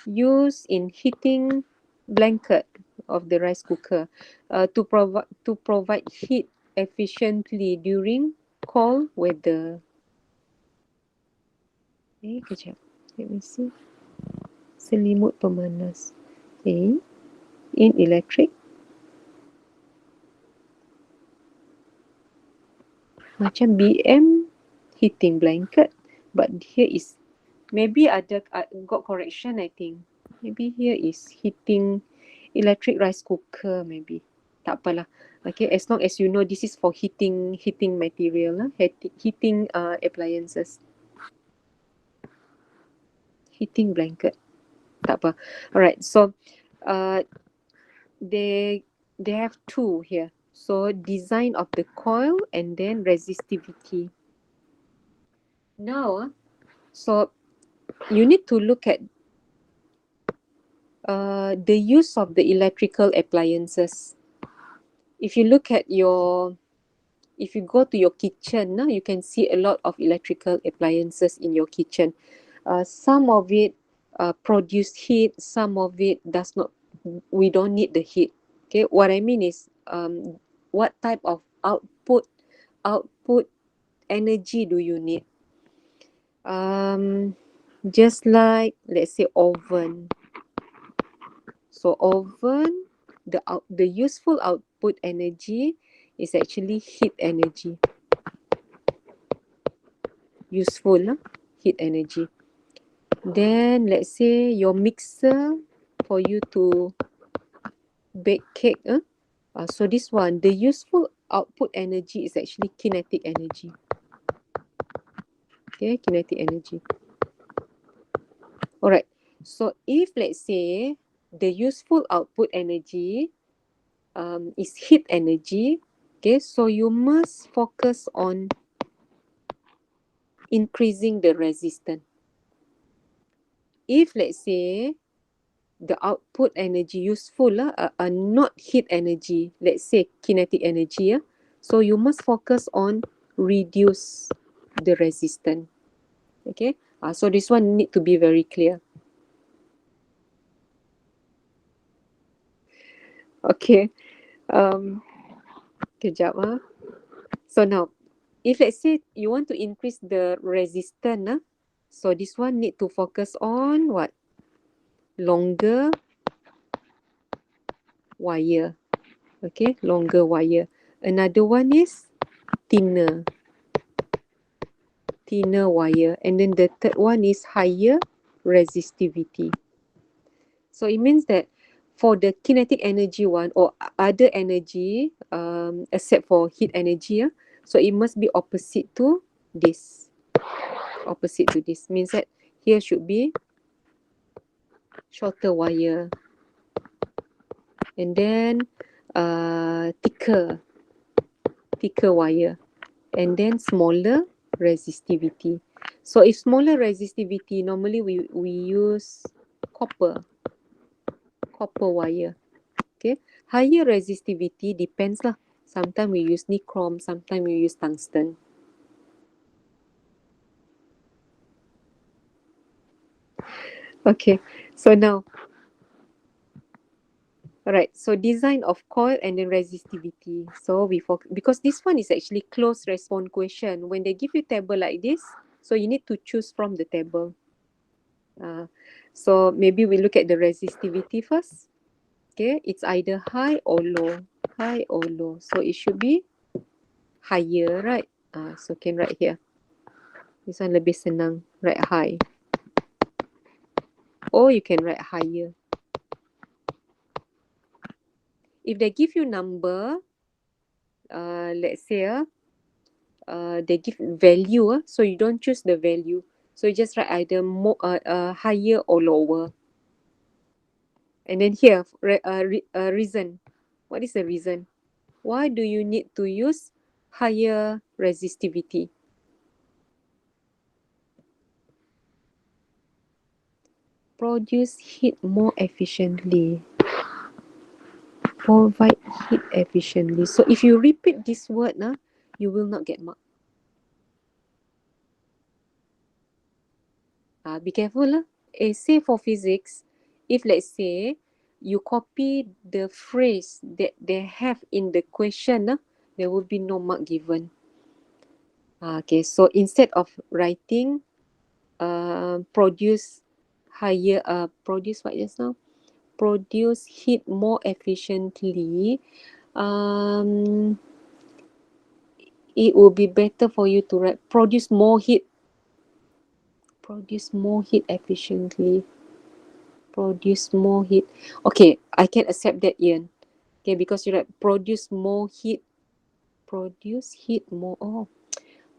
used in heating blanket of the rice cooker to provide heat efficiently during cold weather. Kejap. Let me see. Selimut pemanas. Okay. In electric. Macam BM heating blanket. But here is, maybe ada got correction, I think. Maybe here is heating electric rice cooker, maybe. Tak apalah. Okay, as long as you know this is for heating material, heating appliances. Heating blanket. Tak apa. Alright, so they have two here. So design of the coil and then resistivity. Now, so you need to look at the use of the electrical appliances. If you look at if you go to your kitchen, you can see a lot of electrical appliances in your kitchen. Some of it produce heat, some of it does not. We don't need the heat. Okay, what I mean is, what type of output energy do you need? Just like, let's say, oven. So oven, the useful output energy is actually heat energy. Useful heat energy. Then let's say your mixer for you to bake cake. So this one, the useful output energy is actually kinetic energy. Okay, kinetic energy. Alright, so if let's say the useful output energy is heat energy, okay, so you must focus on increasing the resistance. If let's say the output energy useful are not heat energy, let's say kinetic energy, so you must focus on reduce the resistance. Okay, so this one need to be very clear. Okay, um, kejap So now, if let's say you want to increase the resistance, so this one need to focus on what? Longer wire. Okay, longer wire. Another one is thinner, thinner wire. And then the third one is higher resistivity. So it means that for the kinetic energy one or other energy, except for heat energy, so it must be opposite to this. Opposite to this means that here should be shorter wire, and then thicker wire, and then smaller resistivity. So if smaller resistivity, normally we use copper wire. Okay, higher resistivity depends lah. Sometimes we use nichrome, sometimes we use tungsten. Okay, so now, alright, so design of coil and then resistivity. So because this one is actually close response question. When they give you table like this, so you need to choose from the table. So maybe we look at the resistivity first. Okay, it's either high or low. High or low. So it should be higher, right? So can write here. This one lebih senang. Write high. Or you can write higher. If they give you number, let's say they give value, so you don't choose the value. So you just write either more, higher or lower. And then here, reason. What is the reason? Why do you need to use higher resistivity? Produce heat more efficiently. Provide heat efficiently. So if you repeat this word, you will not get mark. Be careful lah. Say for physics, if let's say you copy the phrase that they have in the question, there will be no mark given. Okay, so instead of writing produce higher, produce what just now? Produce heat more efficiently. It will be better for you to write produce more heat. Produce more heat efficiently. Produce more heat. Okay, I can accept that, Ian. Okay, because you write produce more heat. Produce heat more. Oh,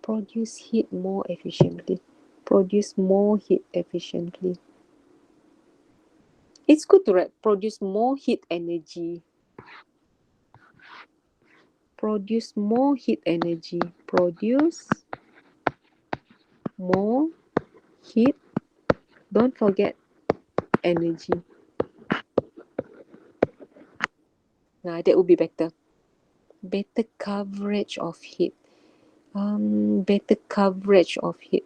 produce heat more efficiently. Produce more heat efficiently. It's good to write produce more heat energy. Produce more heat energy. Produce more heat. Don't forget energy. That would be better. Better coverage of heat. Better coverage of heat.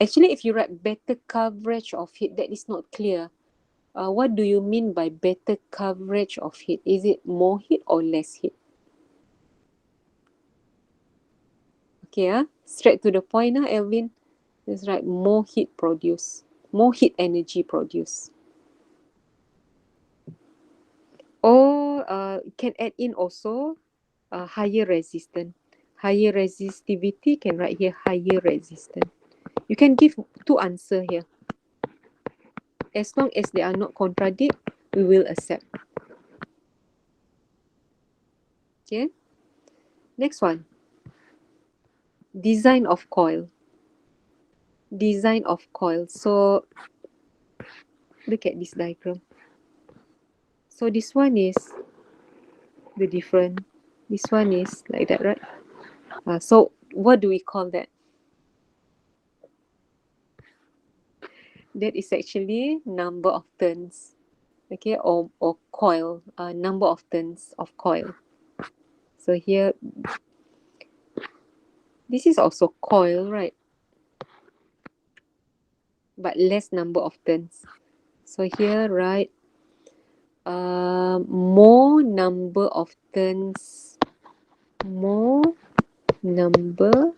Actually, if you write better coverage of heat, that is not clear. What do you mean by better coverage of heat? Is it more heat or less heat? Okay, straight to the point, Elvin. Just write more heat produced. More heat energy produced. Or can add in also higher resistance. Higher resistivity, can write here higher resistance. You can give two answers here. As long as they are not contradict, we will accept. Okay. Next one. Design of coil. Design of coil. So look at this diagram. So this one is the different. This one is like that, right? So what do we call that? That is actually number of turns. Okay, or coil, number of turns of coil. So here This is also coil, right? But less number of turns. So here, right, more number of turns, more number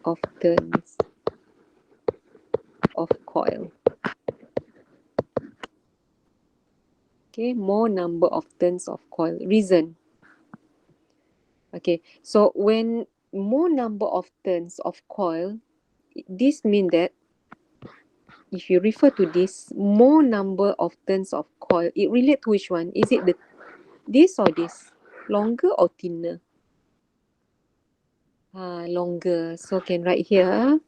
of turns of coil. Okay, more number of turns of coil. Reason. Okay, so when more number of turns of coil, this means that if you refer to this more number of turns of coil, it relate to which one? Is it this or this? Longer or thinner? Longer. So can write here.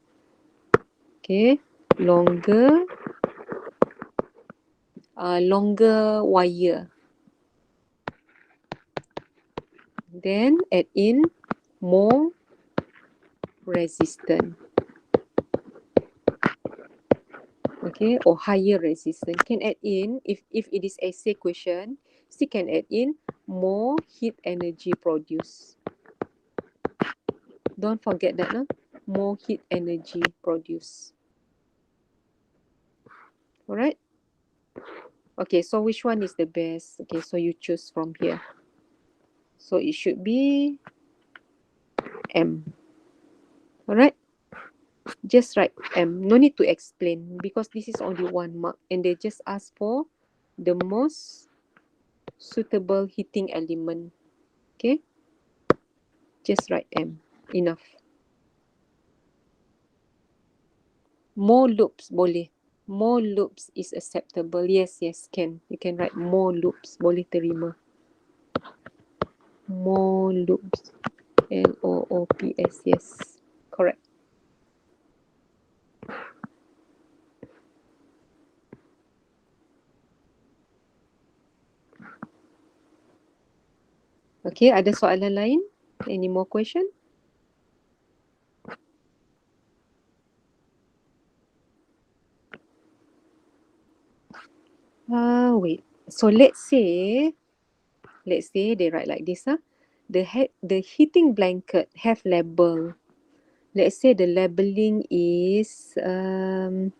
Okay, longer, longer wire. Then add in more resistant. Okay, or higher resistance. Can add in, if it is essay question, still can add in more heat energy produced. Don't forget that, no? More heat energy produced. Alright? Okay, so which one is the best? Okay, so you choose from here. So it should be M. Alright? Just write M. No need to explain because this is only 1 mark and they just ask for the most suitable heating element. Okay? Just write M. Enough. More loops boleh. More loops is acceptable. Yes, yes, can. You can write more loops. Boleh terima. More loops. L-O-O-P-S. Yes. Correct. Okay, ada soalan lain? Any more question? Wait. So let's say they write like this. The heating blanket have label. Let's say the labeling is 12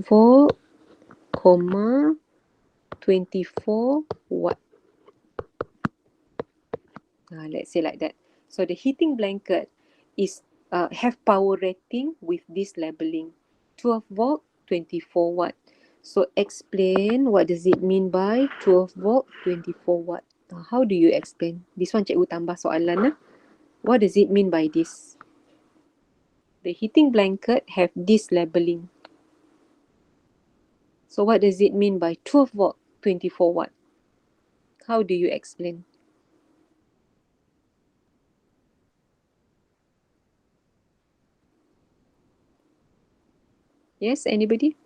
volt, 24 watt. Let's say like that. So the heating blanket is have power rating with this labeling 12 volt, 24 watt. So explain what does it mean by 12 volt, 24 watt. How do you explain? This one cikgu tambah soalan. What does it mean by this? The heating blanket have this labeling. So what does it mean by 12 volt, 24 watt? How do you explain? Yes, anybody?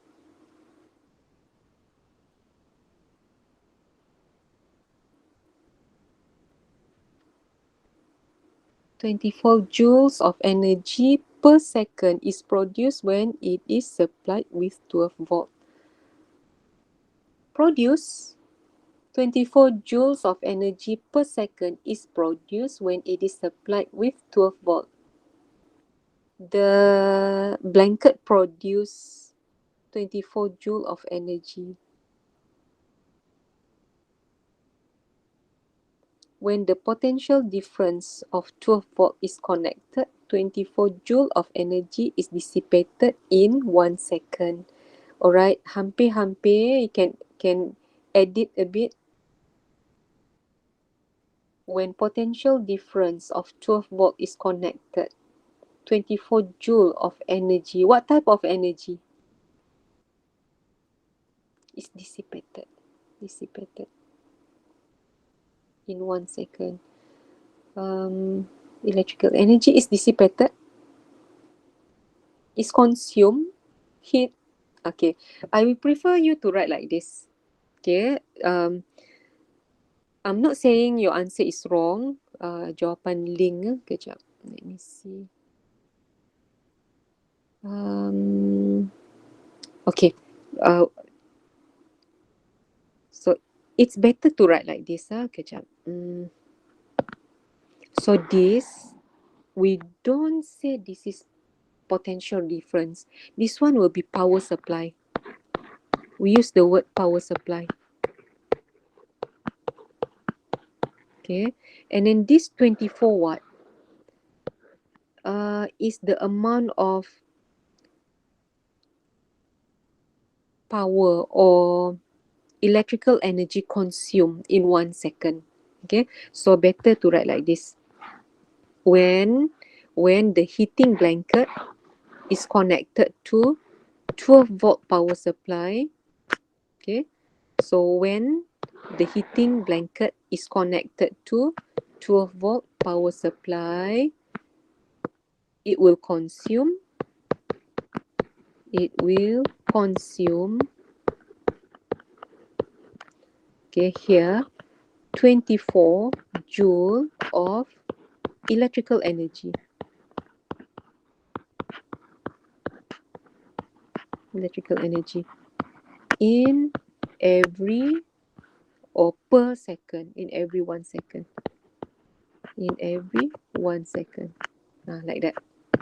24 joules of energy per second is produced when it is supplied with 12 volt. Produce 24 joules of energy per second is produced when it is supplied with 12 volt. The blanket produce 24 joule of energy. When the potential difference of 12 volt is connected, 24 joule of energy is dissipated in 1 second. Alright, hampir-hampir, you can edit a bit. When potential difference of 12 volt is connected, 24 joule of energy. What type of energy is dissipated? Dissipated in 1 second. Electrical energy is dissipated, is consumed, heat. Okay, I will prefer you to write like this. Okay, I'm not saying your answer is wrong. Jawapan link. Kejap. Let me see. Okay. So it's better to write like this. Kejap. So this, we don't say this is potential difference. This one will be power supply. We use the word power supply. Okay, and then this 24 watt is the amount of power or electrical energy consumed in 1 second. Okay, so better to write like this. When the heating blanket is connected to 12 volt power supply, okay, so when the heating blanket is connected to 12 volt power supply, it will consume okay, here 24 joule of electrical energy. In every or per second, in every 1 second. Like that.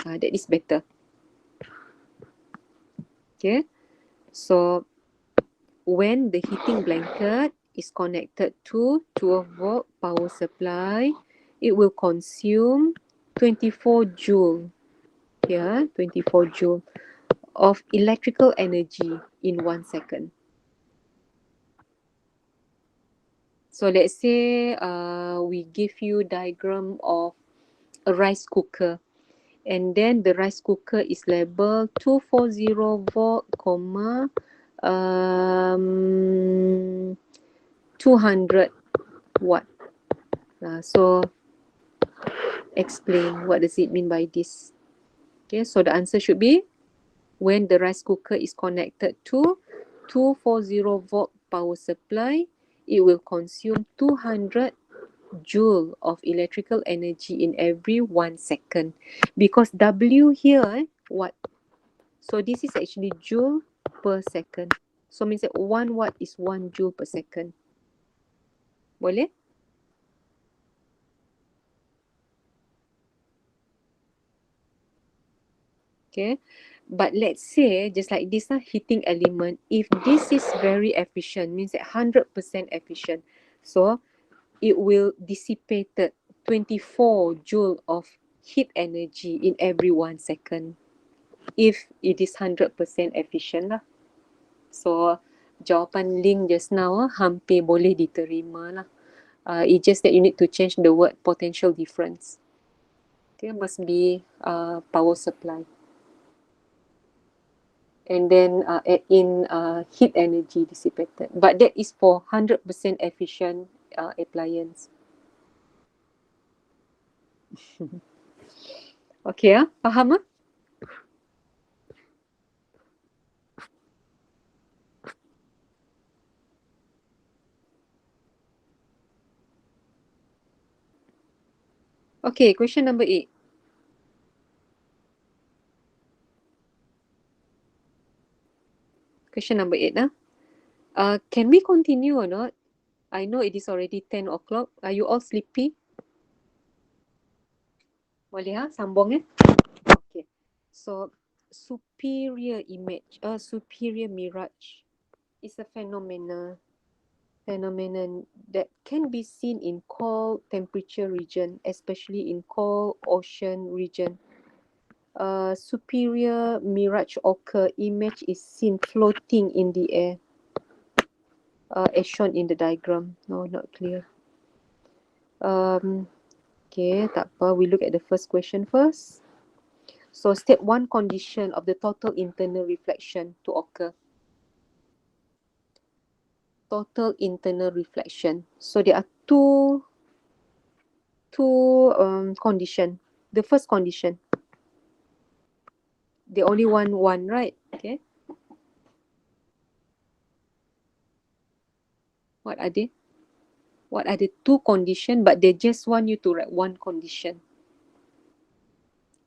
That is better. Okay. So when the heating blanket is connected to 12 volt power supply, it will consume 24 joule. Here, 24 joule of electrical energy in 1 second. So let's say we give you diagram of a rice cooker, and then the rice cooker is labeled 240 volt, 200 watt. So explain what does it mean by this. Okay, so the answer should be when the rice cooker is connected to 240 volt power supply, it will consume 200 joule of electrical energy in every 1 second. Because W here, watt. So this is actually joule per second. So means that 1 watt is 1 joule per second. Boleh? Okay. But let's say, just like this heating element, if this is very efficient, means that 100% efficient. So it will dissipate 24 joule of heat energy in every 1 second. If it is 100% efficient lah. So jawapan Link just now hampir boleh diterima lah. It's just that you need to change the word potential difference. Okay, must be power supply. And then add in heat energy dissipated. But that is for 100% efficient appliance. Okay, faham? Okay, question number 8. Question number 8. Can we continue or not? I know it is already 10 o'clock. Are you all sleepy? Boleh sambung Okay. So, superior mirage is a phenomenon that can be seen in cold temperature region, especially in cold ocean region. Superior mirage occur, image is seen floating in the air, as shown in the diagram. No, not clear. Okay, tak apa. We look at the first question first. So, state one condition of the total internal reflection to occur. Total internal reflection. So, there are two condition. The first condition, they only want one, right? Okay. What are they? What are the two condition? But they just want you to write one condition.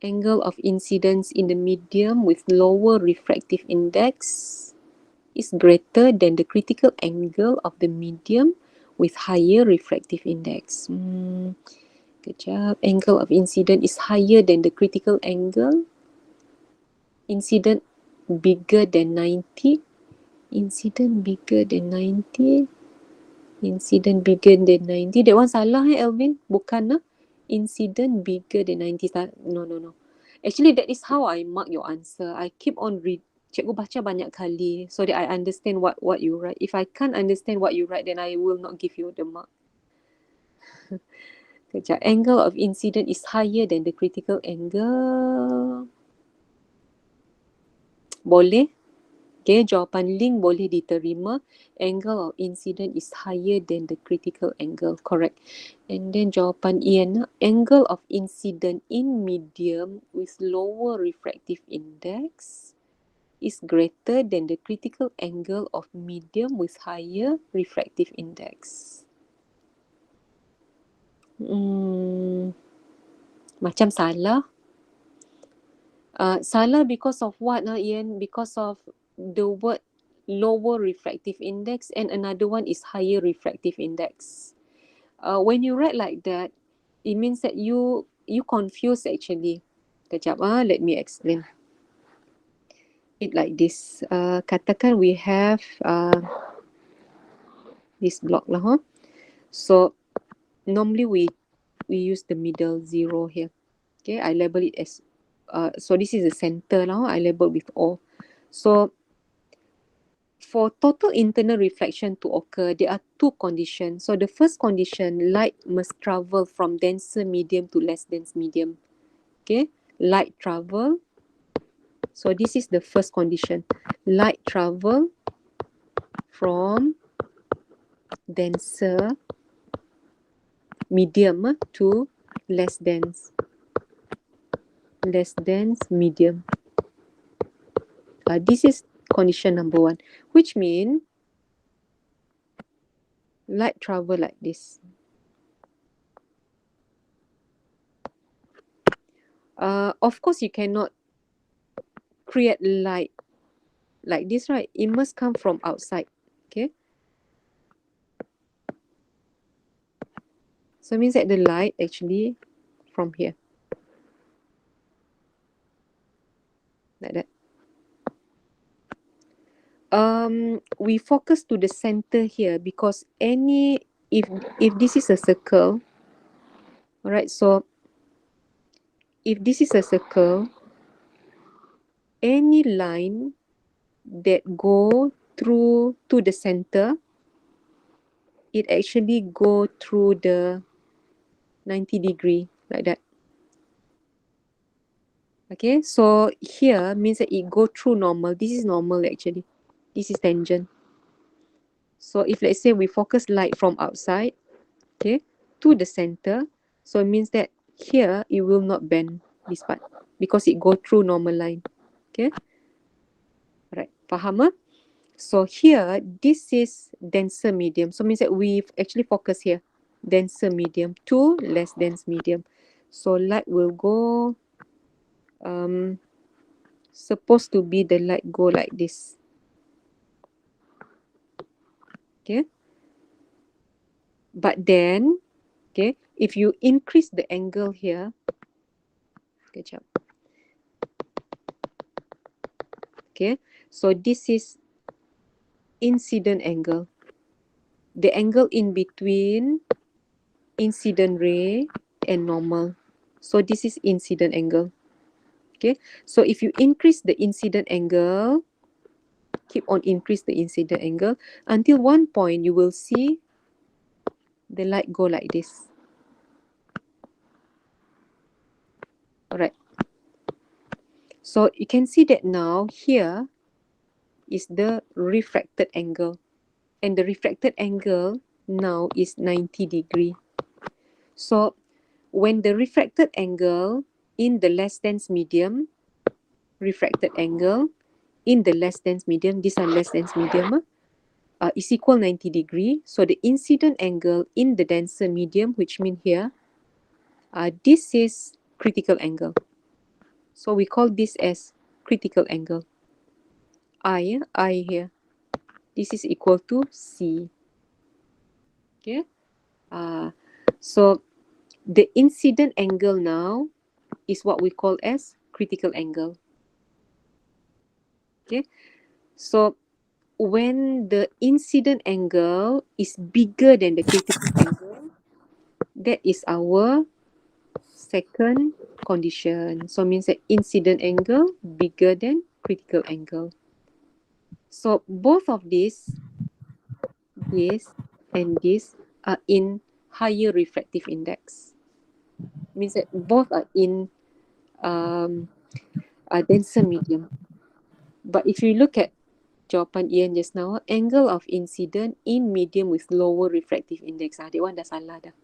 Angle of incidence in the medium with lower refractive index is greater than the critical angle of the medium with higher refractive index. Kejap. Angle of incident is higher than the critical angle. Incident bigger than 90. Incident bigger than 90. Incident bigger than 90. That one salah Alvin? Bukan lah. Incident bigger than 90. No, no, no. Actually, that is how I mark your answer. I keep on read. Cikgu baca banyak kali so that I understand what you write. If I can't understand what you write, then I will not give you the mark. Kejap. Angle of incident is higher than the critical angle. Boleh. Okay, jawapan link boleh diterima. Angle of incident is higher than the critical angle. Correct. And then jawapan Ian, angle of incident in medium with lower refractive index is greater than the critical angle of medium with higher refractive index. Macam salah. Salah because of what, Ian? Because of the word lower refractive index and another one is higher refractive index. When you write like that, it means that you confuse actually. Kejap, let me explain it like this. Katakan we have this block lah, huh? So normally we use the middle zero here. Okay, I label it as so this is the center now. I label with O. So for total internal reflection to occur, there are two conditions. So the first condition, light must travel from denser medium to less dense medium. Okay, light travel. So this is the first condition. Light travel from denser medium to less dense medium. This is condition number one, which means light travel like this. Of course, you cannot create light like this, right? It must come from outside. Okay. So it means that the light actually from here. Like that. We focus to the center here because if this is a circle, all right, so if this is a circle, any line that go through to the center, it actually go through the 90 degree like that. Okay, so here means that it go through normal. This is normal actually. This is tangent. So if let's say we focus light from outside, okay, to the center, so it means that here it will not bend this part because it go through normal line. Okay, alright, faham? So here this is denser medium. So means that we actually focus here, denser medium to less dense medium. So light will go. Supposed to be the light go like this. Okay. But then, okay, if you increase the angle here, kejap. Okay, so this is incident angle. The angle in between incident ray and normal. So this is incident angle. Okay, so if you increase the incident angle, keep on increase the incident angle until one point you will see the light go like this. Alright. So you can see that now here is the refracted angle. And the refracted angle now is 90 degree. So when the refracted angle in the less dense medium, refracted angle in the less dense medium, these are less dense medium, is equal 90 degree. So the incident angle in the denser medium, which mean here, this is critical angle. So we call this as critical angle. I here. This is equal to C. Okay. So The incident angle now is what we call as critical angle. Okay, so when the incident angle is bigger than the critical angle, that is our second condition. So means that incident angle bigger than critical angle. So both of these, this and this, are in higher refractive index. Means that both are in a denser medium. But if you look at jawapan Ian just now, angle of incident in medium with lower refractive index. That one dah salah dah.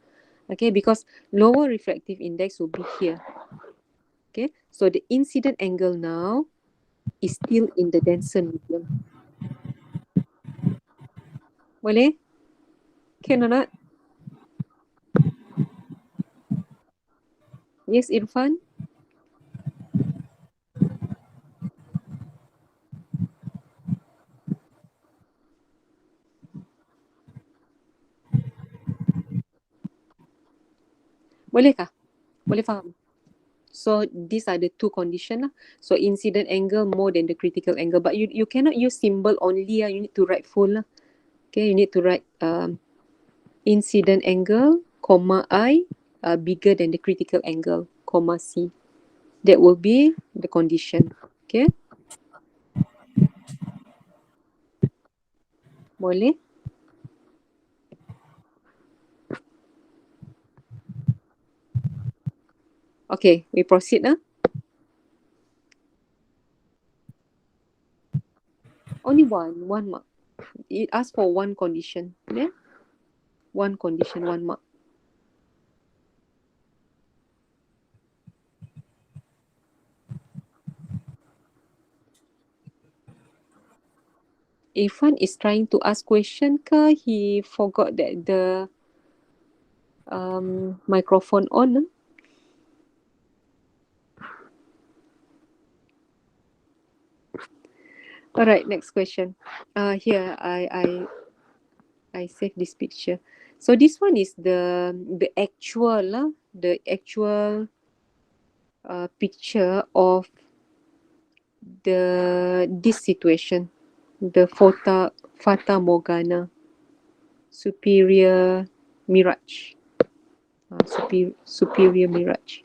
Okay, because lower refractive index will be here. Okay, so the incident angle now is still in the denser medium. Boleh? Can or not? Yes, Irfan? Boleh kah? Boleh faham? So these are the two condition lah. So incident angle more than the critical angle. But you cannot use symbol only. You need to write full lah. Okay, you need to write incident angle, comma I, bigger than the critical angle, comma C. That will be the condition. Okay? Boleh? Okay, we proceed lah. Only one mark. It asks for one condition. Yeah? One condition, one mark. Irfan is trying to ask question ke? He forgot that the microphone on. Alright, next question. Here I save this picture. So this one is the actual picture of this situation, the Fata Morgana superior mirage, superior mirage.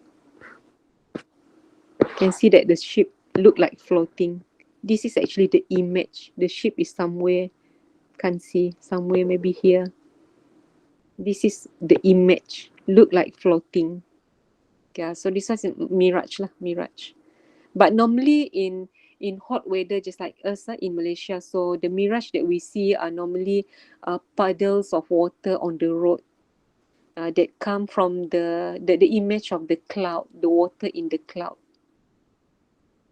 You can see that the ship look like floating. This is actually the image. The ship is somewhere, can't see, somewhere maybe here. This is the image, look like floating. Yeah, so this is mirage lah, mirage. But normally in hot weather, just like us in Malaysia, so the mirage that we see are normally puddles of water on the road that come from the image of the cloud, the water in the cloud.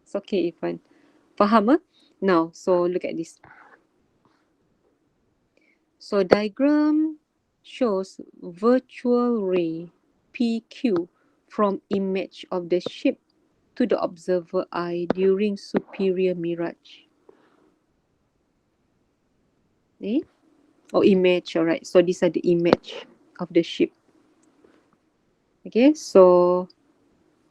It's okay, Ifan. Faham? Now, so look at this. So diagram shows virtual ray PQ from image of the ship to the observer eye during superior mirage. Eh? Oh, image, all right. So these are the image of the ship. Okay, so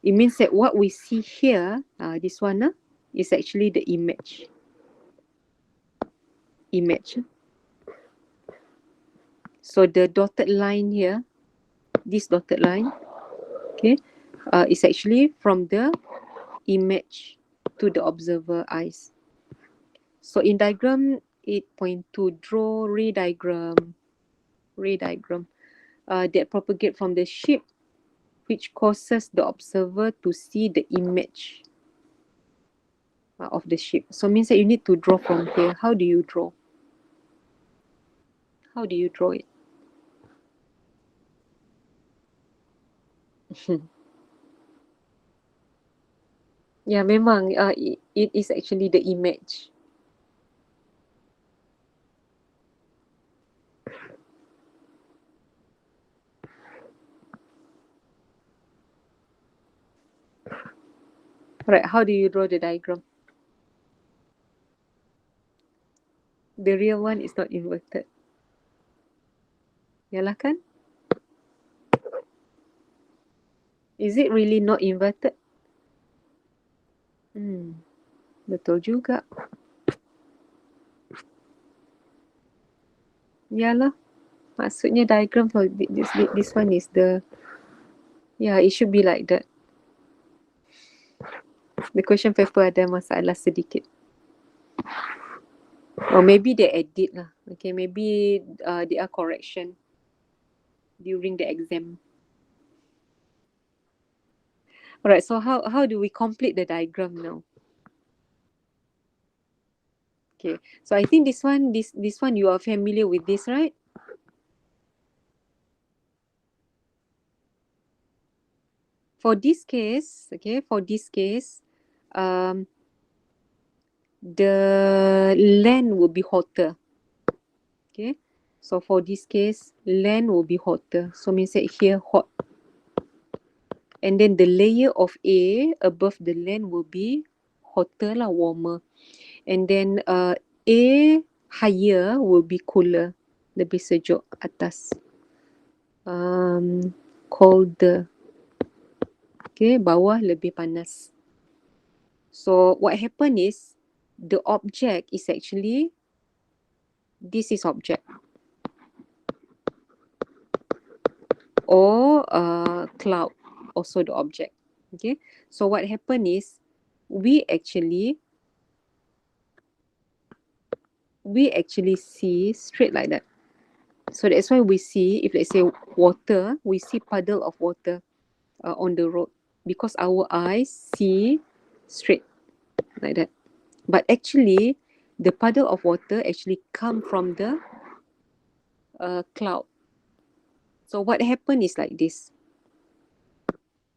it means that what we see here, this one is actually the image. Image. So the dotted line here, this dotted line, okay, is actually from the image to the observer eyes. So in diagram 8.2, draw ray diagram that propagate from the ship, which causes the observer to see the image of the ship. So means that you need to draw from here. How do you draw? How do you draw it? Ya, memang it is actually the image. Right, how do you draw the diagram? The real one is not inverted. Yalah kan? Is it really not inverted? Betul juga. Yalah. Maksudnya diagram for this one is the, yeah, it should be like that. The question paper ada masalah sedikit. Or maybe they edit lah. Okay, maybe there are correction during the exam. Alright, so how do we complete the diagram now? Okay, so I think this one you are familiar with this, right? For this case, okay, the land will be hotter. Okay, so for this case, land will be hotter. So means that here hot. And then the layer of A above the land will be hotter lah, warmer. And then A higher will be cooler, lebih sejuk atas. Colder. Okay, bawah lebih panas. So what happened is the object is actually, this is object, or cloud, also the object. Okay, so what happened is we actually see straight like that. So that's why we see, if let's say water, we see puddle of water on the road, because our eyes see straight like that. But actually, the puddle of water actually come from the cloud. So what happened is like this.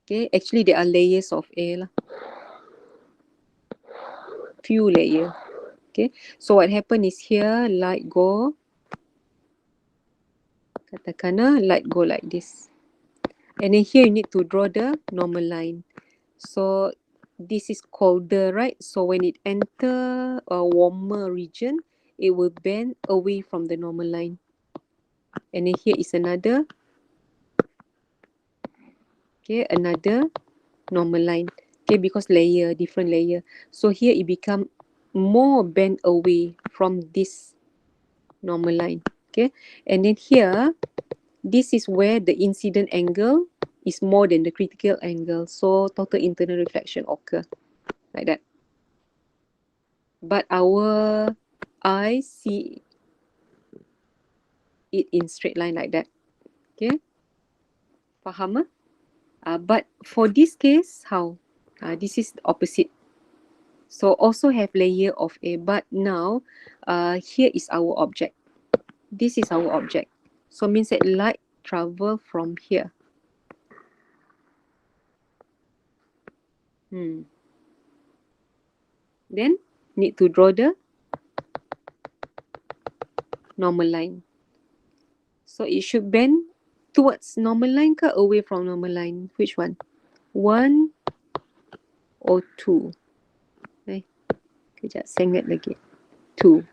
Okay, actually there are layers of air lah. Few layer. Okay, so what happened is here light go, katakanlah light go like this. And then here you need to draw the normal line. So this is colder, right? So when it enter a warmer region, it will bend away from the normal line. And then here is another, okay, another normal line. Okay, because layer, different layer. So here it become more bent away from this normal line. Okay, and then here, this is where the incident angle is more than the critical angle. So total internal reflection occur like that. But our eyes see it in straight line like that. Okay, faham? But for this case, how? This is opposite. So also have layer of A, but now here is our object. This is our object. So means that light travel from here. Then need to draw the normal line. So it should bend towards normal line ke away from normal line? Which one? 1 or 2? Kejap, sengat lagi. 2.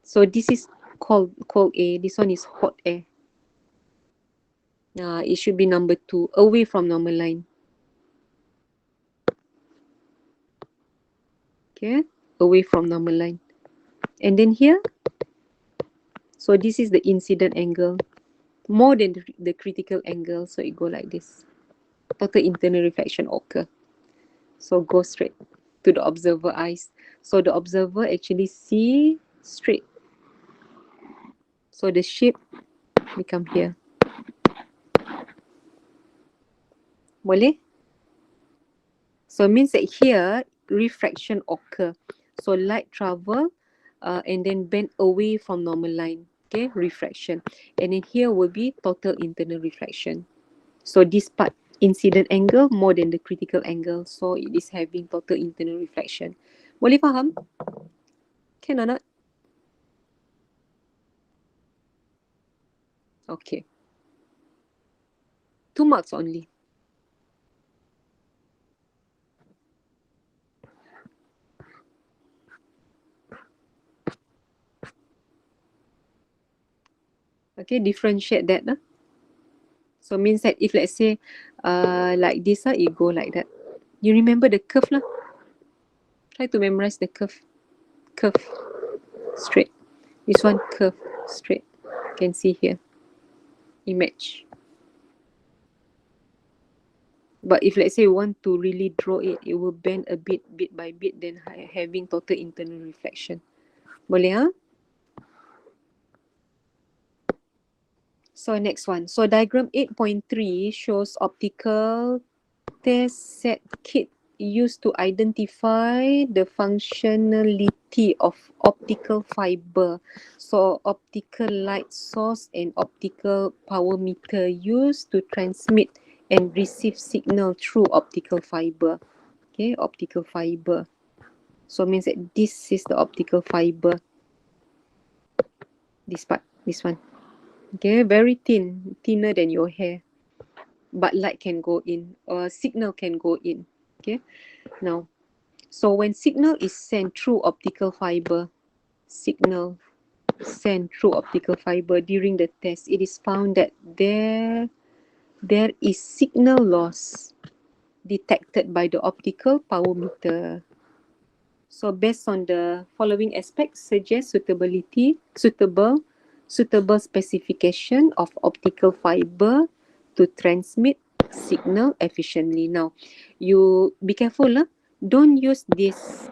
So this is cold air. This one is hot air. It should be number 2, away from normal line. Okay, away from normal line. And then here, so this is the incident angle, more than the critical angle. So it go like this. Total internal reflection occur. So go straight to the observer eyes. So the observer actually see straight. So the shape become here. Boleh? So it means that here refraction occur. So light travel and then bend away from normal line. Okay, refraction. And then here will be total internal reflection. So this part, incident angle more than the critical angle. So it is having total internal reflection. Boleh faham? Can or not? Okay. 2 marks only. Okay, differentiate that. So means that if let's say like this, it go like that. You remember the curve lah. Try to memorize the curve. Curve. Straight. This one curve. Straight. Can see here. Image. But if let's say you want to really draw it, it will bend a bit by bit, then having total internal reflection. Boleh ha? So next one. So diagram 8.3 shows optical test set kit used to identify the functionality of optical fiber. So optical light source and optical power meter used to transmit and receive signal through optical fiber. Okay, optical fiber. So means that this is the optical fiber. This part, this one. Okay, very thin, thinner than your hair. But light can go in, or signal can go in. Okay, now, so when signal is sent through optical fiber, signal sent through optical fiber during the test, it is found that there is signal loss detected by the optical power meter. So based on the following aspects, suggest suitable specification of optical fiber to transmit signal efficiently. Now, you be careful, don't use this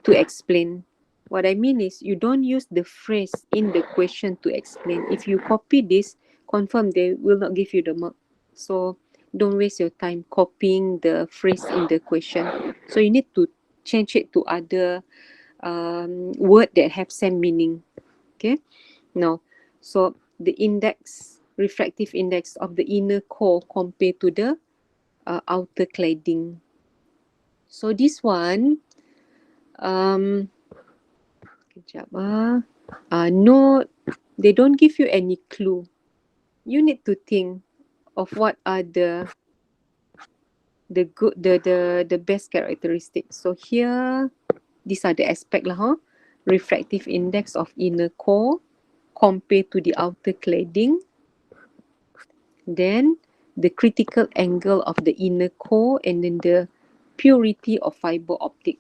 to explain. What I mean is, you don't use the phrase in the question to explain. If you copy this, confirm they will not give you the mark. So don't waste your time copying the phrase in the question. So you need to change it to other word that have same meaning. Okay. Now, so the index, refractive index of the inner core compared to the outer cladding. So this one, kejap no, they don't give you any clue. You need to think of what are the good, the best characteristics. So here, these are the aspect lah, huh? Refractive index of inner core compared to the outer cladding. Then the critical angle of the inner core, and then the purity of fiber optic.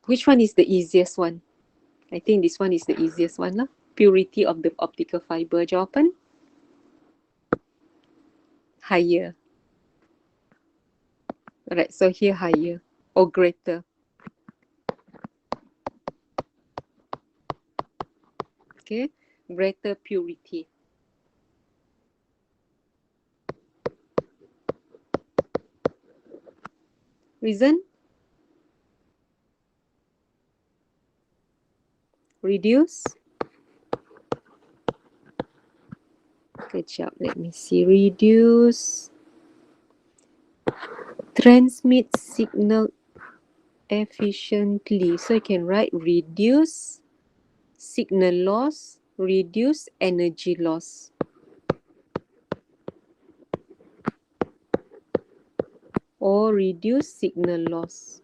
Which one is the easiest one? I think this one is the easiest one lah. Purity of the optical fiber. Jawapan? Higher. Alright, so here higher or greater. Okay, greater purity. Reason? Reduce. Kejap, let me see. Reduce. Transmit signal efficiently. So you can write reduce signal loss, reduce energy loss. Or reduce signal loss.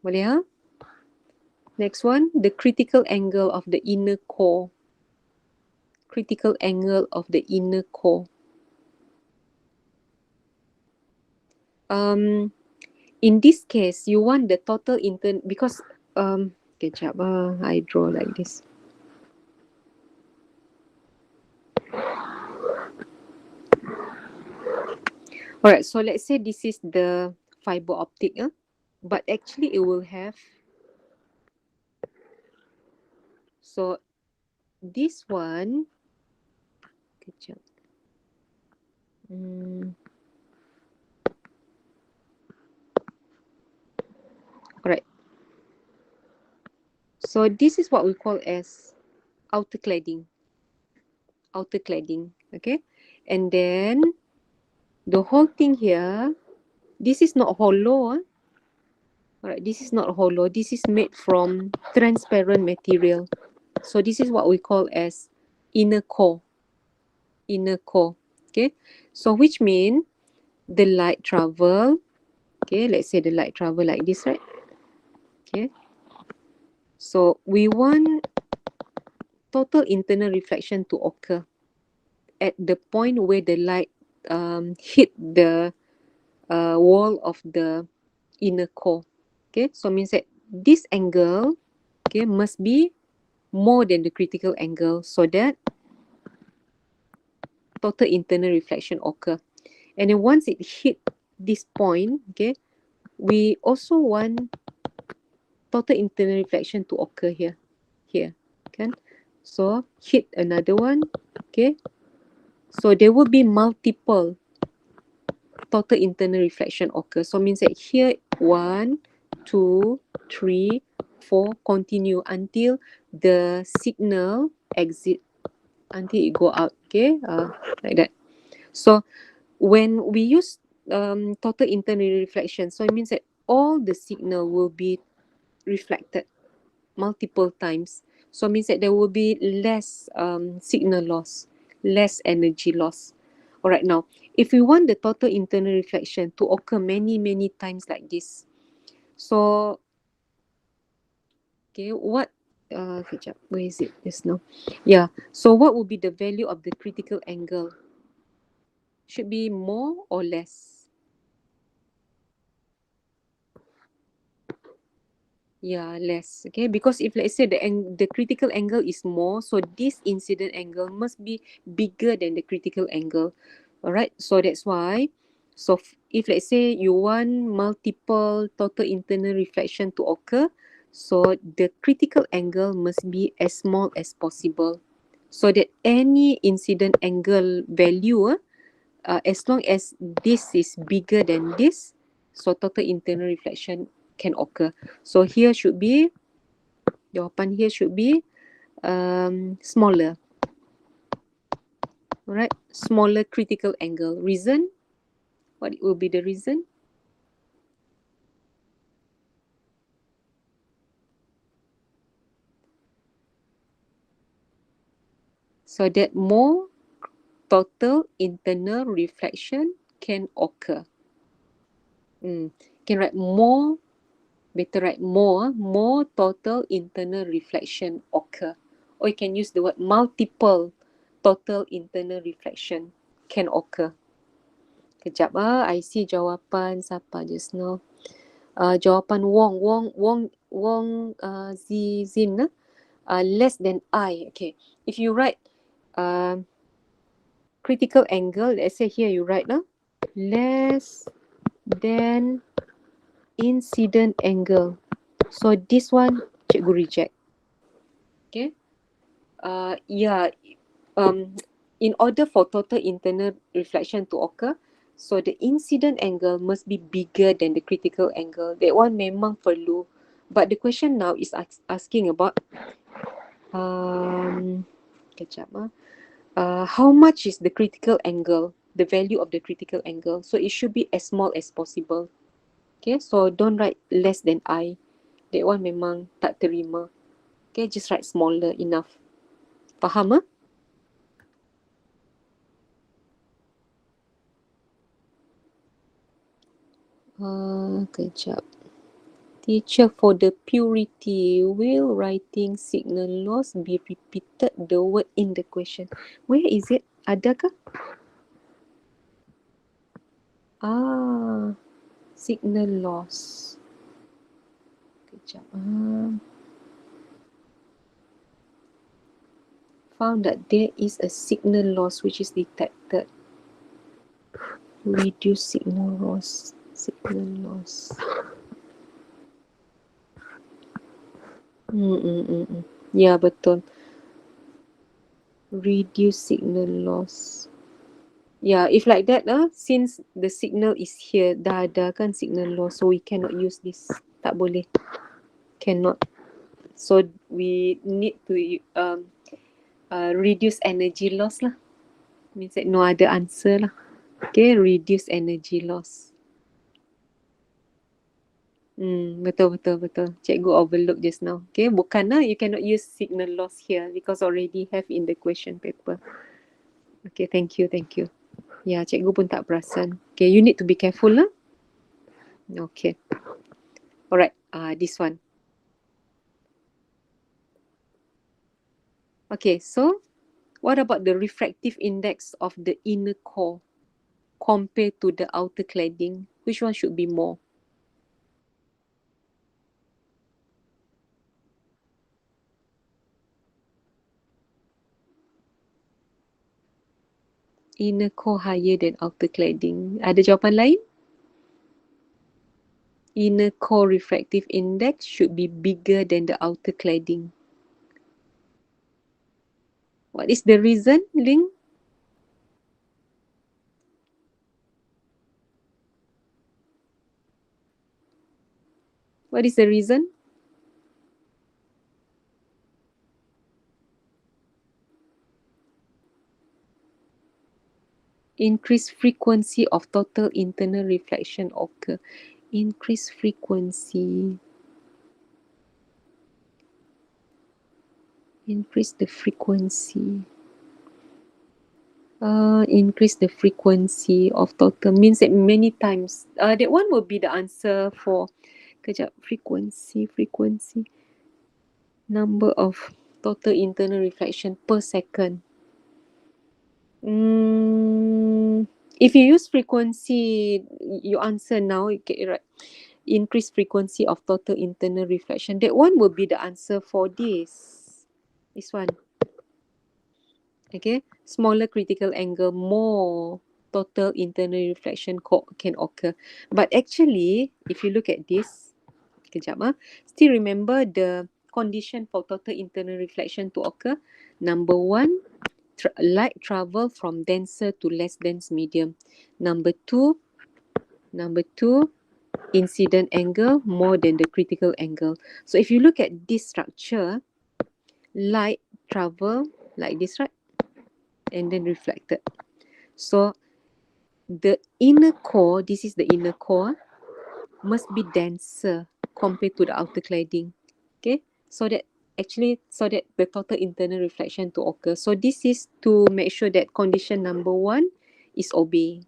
Boleh ha? Next one, the critical angle of the inner core. Critical angle of the inner core. In this case, you want the total because kejap I draw like this. Alright, so let's say this is the fiber optic, but actually it will have, so this one, kejap. Alright. So this is what we call as outer cladding. Outer cladding, okay? And then the whole thing here, this is not hollow. Alright, this is not hollow. This is made from transparent material. So this is what we call as inner core. Inner core, okay? So which mean the light travel. Okay, let's say the light travel like this, right? Okay. So we want total internal reflection to occur at the point where the light hit the wall of the inner core. Okay, so means that this angle, okay, must be more than the critical angle so that total internal reflection occur. And then once it hit this point, okay, we also want total internal reflection to occur here, kan? So hit another one, okay. So there will be multiple total internal reflection occur. So means that here 1, 2, 3, 4 continue until the signal exit, until it go out, okay, like that. So when we use total internal reflection, so it means that all the signal will be reflected multiple times. So means that there will be less signal loss, less energy loss. All right, now, if we want the total internal reflection to occur many, many times like this, so, okay, kejap, where is it just now? Yeah, so what will be the value of the critical angle? Should be more or less? Yeah, less. Okay, because if let's say the critical angle is more, so this incident angle must be bigger than the critical angle. All right, so that's why. So if let's say you want multiple total internal reflection to occur, so the critical angle must be as small as possible, so that any incident angle value, as long as this is bigger than this, so total internal reflection can occur. So here should be, jawapan here should be smaller. Alright, smaller critical angle. Reason? What will be the reason? So that more total internal reflection can occur. Can write more, better write more total internal reflection occur. Or you can use the word multiple total internal reflection can occur. Kejap I see jawapan siapa just now. Jawapan Wong Zin, less than I. Okay, if you write critical angle, let's say here you write less than incident angle. So this one cikgu reject. Okay. Yeah. In order for total internal reflection to occur, so the incident angle must be bigger than the critical angle. That one memang perlu. But the question now is asking about kejap how much is the critical angle, the value of the critical angle. So it should be as small as possible. Okay, so don't write less than I. That one memang tak terima. Okay, just write smaller enough. Faham kejap. Teacher, for the purity, will writing signal loss be repeated the word in the question? Where is it? Adakah? Signal loss. Kejap. Found that there is a signal loss which is detected. Reduce signal loss. Signal loss. Ya, betul. Reduce signal loss. Yeah, if like that, since the signal is here, dah ada kan signal loss, so we cannot use this. Tak boleh. Cannot. So we need to reduce energy loss lah. Means that no other answer lah. Okay, reduce energy loss. Betul. Cikgu overlook just now. Okay, bukan you cannot use signal loss here because already have in the question paper. Okay, thank you. Ya, cikgu pun tak perasan. Okay, you need to be careful lah. Okay. Alright, this one. Okay, so what about the refractive index of the inner core compared to the outer cladding? Which one should be more? Inner core higher than outer cladding. Ada jawapan lain? Inner core refractive index should be bigger than the outer cladding. What is the reason, Ling? What is the reason? Increased frequency of total internal reflection occur. Increased frequency. Increase the frequency. Increase the frequency of total means that many times. That one will be the answer for kejap, frequency. Number of total internal reflection per second. If you use frequency, you answer now, you get it right. Increased frequency of total internal reflection. That one will be the answer for this. This one. Okay. Smaller critical angle, more total internal reflection can occur. But actually, if you look at this, kejap, still remember the condition for total internal reflection to occur. Number one, light travel from denser to less dense medium. Number two, incident angle more than the critical angle. So if you look at this structure, light travel like this, right? And then reflected. So the inner core, this is the inner core, must be denser compared to the outer cladding. Okay, so that the total internal reflection to occur. So this is to make sure that condition number one is obeyed.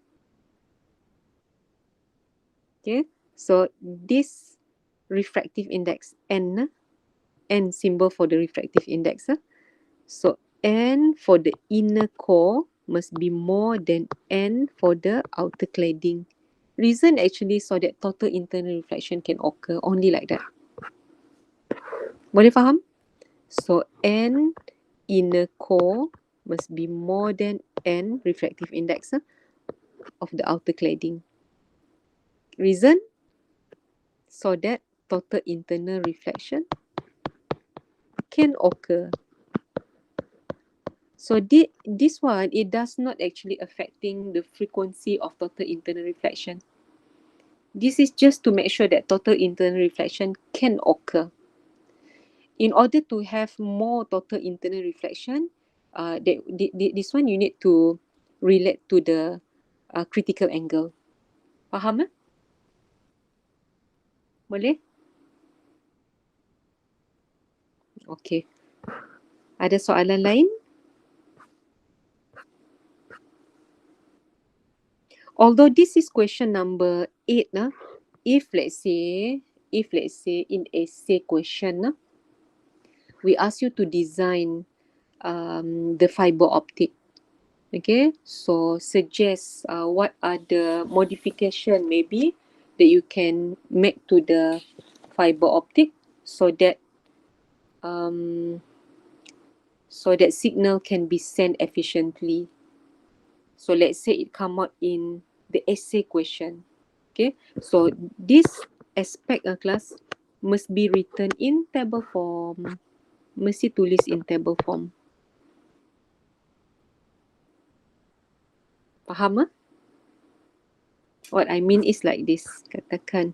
Okay, so this refractive index N symbol for the refractive index. So N for the inner core must be more than N for the outer cladding. Reason actually so that total internal reflection can occur only like that. Boleh faham? So N inner core must be more than N refractive index of the outer cladding. Reason? So that total internal reflection can occur. So this one, it does not actually affecting the frequency of total internal reflection. This is just to make sure that total internal reflection can occur. In order to have more total internal reflection, this one you need to relate to the critical angle. Faham? Boleh? Okay. Ada soalan lain? Although this is question number 8, if let's say in essay question, we ask you to design the fiber optic. Okay, so suggest what are the modification maybe that you can make to the fiber optic so that signal can be sent efficiently. So let's say it come out in the essay question. Okay, so this aspect of class must be written in table form. Mesti tulis in table form. Faham? What I mean is like this. Katakan.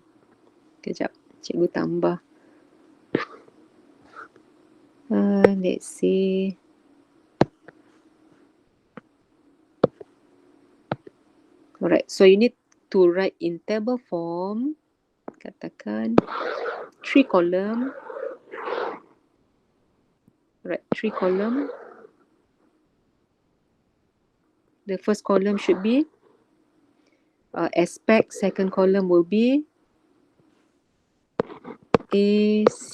Kejap. Cikgu tambah. Let's see. Alright. So you need to write in table form. Katakan. 3 column. Right. 3 column. The first column should be aspect, second column will be ACES.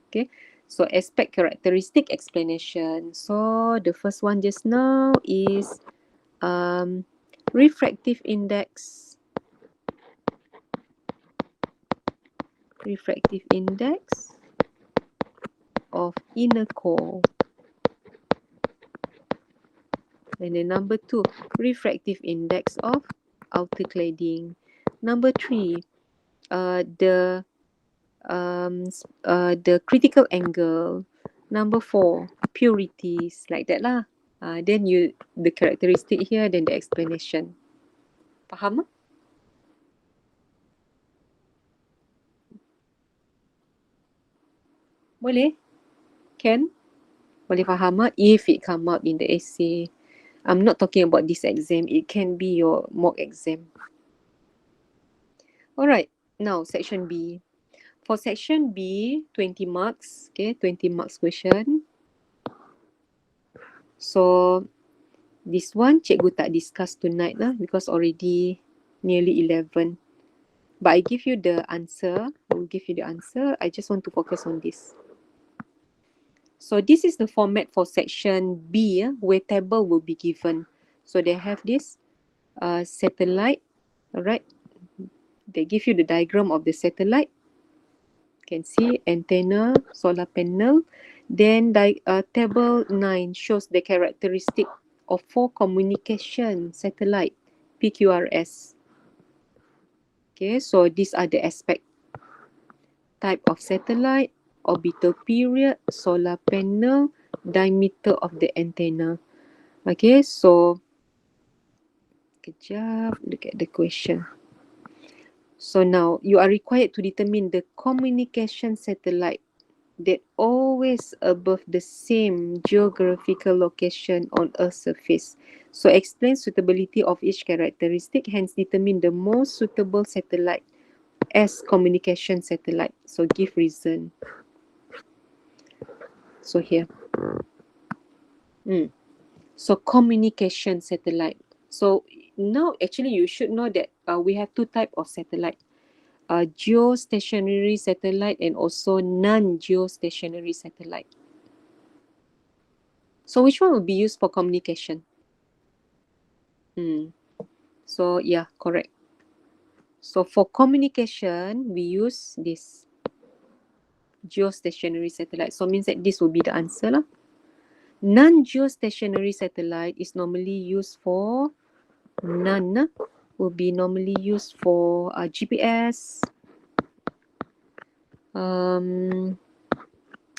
Okay, so aspect characteristic explanation. So the first one just now is refractive index. Refractive index of inner core. And then number 2, refractive index of outer cladding. Number 3, the critical angle. Number 4, purities, like that lah. Then the characteristic here, then the explanation. Faham? Boleh? Can? Boleh faham? If it come out in the essay. I'm not talking about this exam. It can be your mock exam. Alright, now section B. For section B, 20 marks. Okay, 20 marks question. So, this one cikgu tak discuss tonight lah because already nearly 11. But I give you the answer. I will give you the answer. I just want to focus on this. So this is the format for section B, where table will be given. So they have this satellite, alright. They give you the diagram of the satellite. You can see antenna, solar panel. Then table 9 shows the characteristic of 4 communication satellite, PQRS. Okay, so these are the aspect. Type of satellite, orbital period, solar panel, diameter of the antenna. Okay, so kejap, look at the question. So now you are required to determine the communication satellite that always above the same geographical location on Earth's surface. So explain suitability of each characteristic, hence determine the most suitable satellite as communication satellite. So give reason. So here. So communication satellite. So now actually you should know that we have 2 types of satellite. Geostationary satellite and also non-geostationary satellite. So which one will be used for communication? So yeah, correct. So for communication, we use this geostationary satellite. So means that this will be the answer lah. Non-geostationary satellite is normally used for will be normally used for GPS.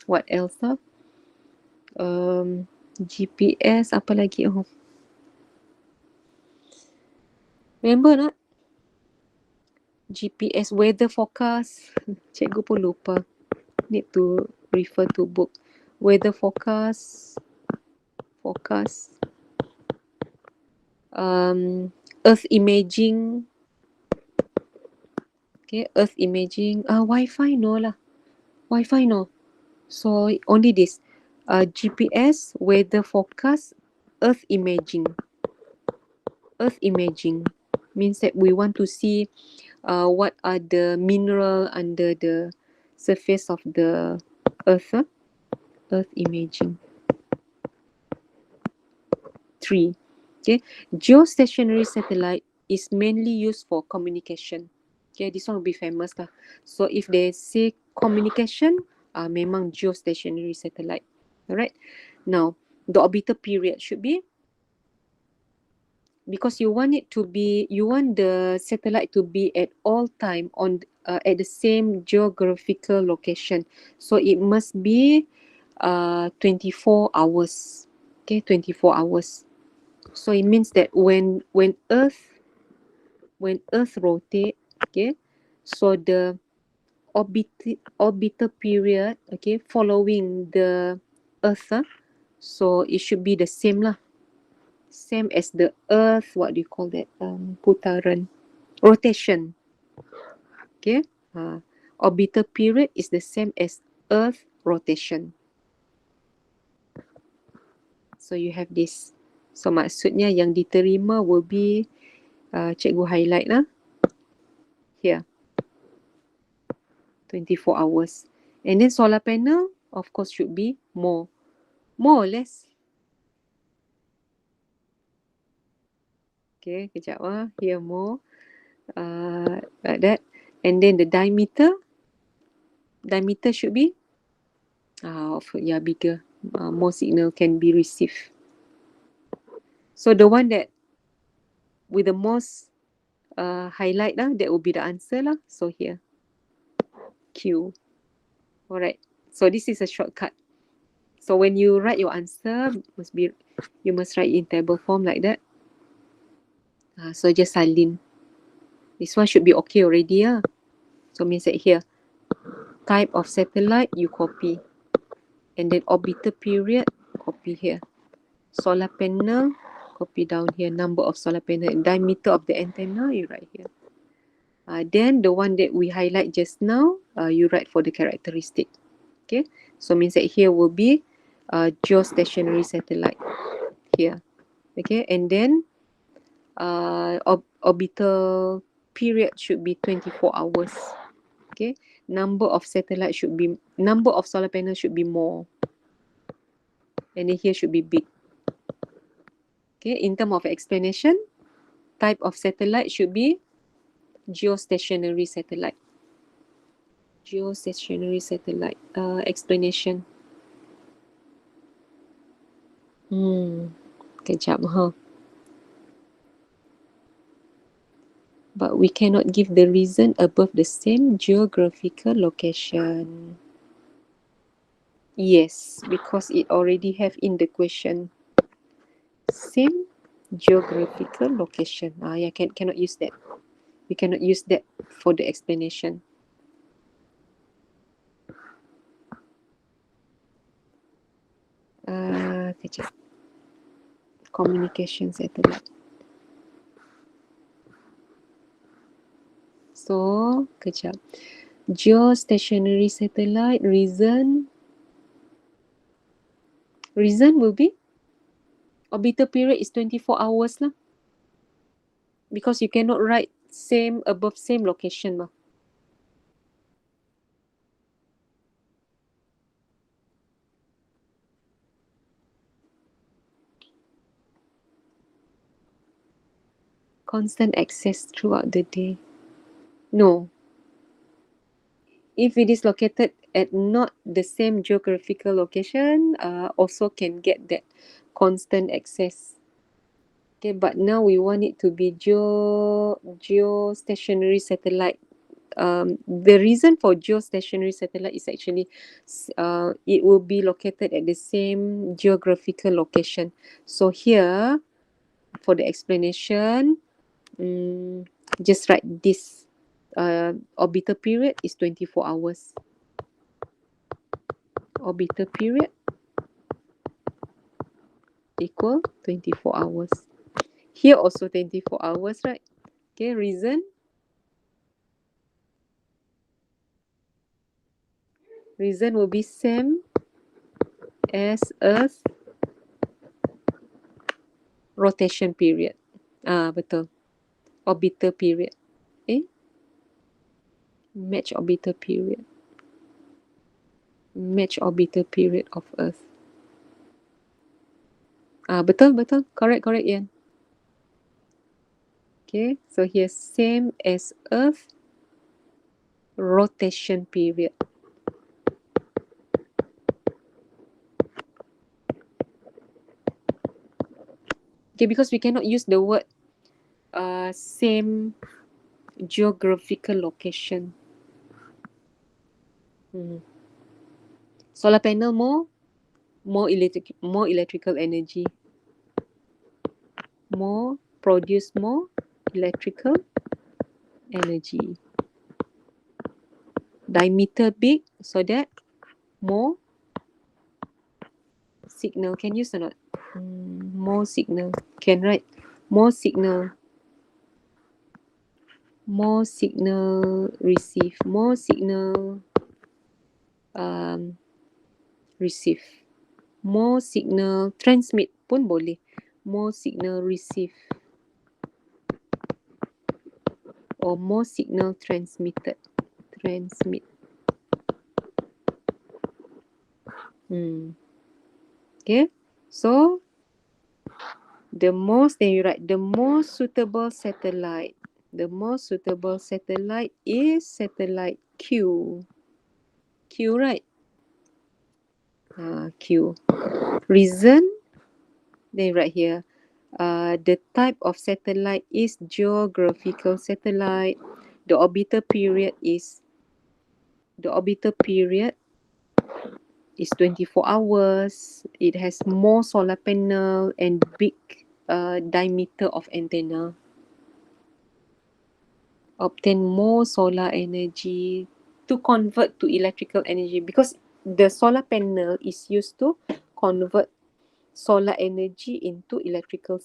What else? GPS, apa lagi? Oh. Remember not? GPS, weather forecast. Cikgu pun lupa. Need to refer to book. Weather forecast. Earth imaging. Okay, Earth imaging. Wi-Fi no lah. Wi-Fi no. So only this. GPS, weather forecast, Earth imaging. Earth imaging means that we want to see what are the mineral under the surface of the Earth. Earth imaging. 3. Okay, geostationary satellite is mainly used for communication. Okay, this one will be famous lah. So if they say communication, memang geostationary satellite. Alright. Now, the orbital period should be, because you want the satellite to be at all time on at the same geographical location. So it must be 24 hours. Okay, 24 hours. So it means that when Earth rotate, okay, so the orbital period, okay, following the Earth, so it should be the same lah. Same as the Earth, what do you call that? Putaran, rotation. Okay, orbital period is the same as Earth rotation. So you have this. So maksudnya yang diterima will be, cikgu highlight lah. Here. 24 hours. And then solar panel, of course, should be more. More or less. Okay, kejap ah. Here more. Like that. And then the diameter should be yeah, bigger. More signal can be received. So the one that with the most highlight lah, that will be the answer lah. So here, Q. Alright. So this is a shortcut. So when you write your answer, you must write in table form like that. So just salin. This one should be okay already. So means that here, type of satellite, you copy. And then orbital period, copy here. Solar panel, copy down here. Number of solar panel. And diameter of the antenna, you write here. Then the one that we highlight just now, you write for the characteristic. Okay, so means that here will be geostationary satellite here. Okay, and then orbital period should be 24 hours. Okay, number of solar panels should be more, and then here should be big. Okay, in terms of explanation, type of satellite should be geostationary satellite. Geostationary satellite. Explanation. Kejap ha. But we cannot give the reason above the same geographical location. Yes, because it already have in the question. Same geographical location. Yeah, cannot use that. We cannot use that for the explanation. Kejap. Communication satellite. So, kejap. Geostationary satellite, reason will be orbital period is 24 hours lah. Because you cannot write above same location lah. Constant access throughout the day. No. If it is located at not the same geographical location, also can get that constant access. Okay, but now we want it to be geostationary satellite. The reason for geostationary satellite is actually it will be located at the same geographical location. So here, for the explanation, just write this. Orbital period is 24 hours. Orbital period equal 24 hours. Here also 24 hours, right? Okay, reason. Reason will be same as Earth rotation period. Betul. Orbital period. Match orbital period. Match orbital period of Earth. Betul. Correct, Ian. Okay, so here same as Earth rotation period. Okay, because we cannot use the word same geographical location. Solar panel more electrical energy. Produce more electrical energy. Diameter big, so that more signal. Can use or not? More signal. Can write more signal. More signal receive. More signal receive. More signal transmit pun boleh. more signal received, or more signal transmitted. Transmit. Okay, so the most, then you write the most suitable satellite. The most suitable satellite is satellite Q. Q, right? Q. Reason, then right here. The type of satellite is geographical satellite. The orbital period is 24 hours. It has more solar panel and big diameter of antenna. Obtain more solar energy to convert to electrical energy, because the solar panel is used to convert solar energy into electrical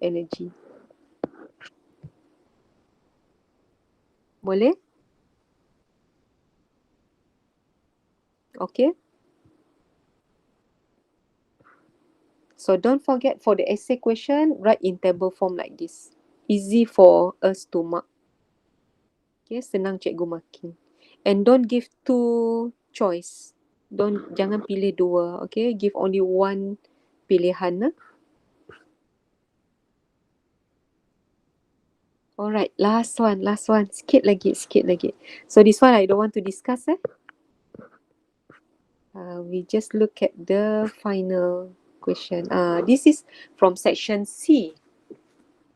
energy. Boleh? Okay. So don't forget, for the essay question, write in table form like this. Easy for us to mark. Okay, senang cikgu marking. And don't give two choice. Jangan pilih dua. Okay, give only one pilihan. Alright, last one. Sikit lagi. So this one I don't want to discuss. We just look at the final question. This is from section C.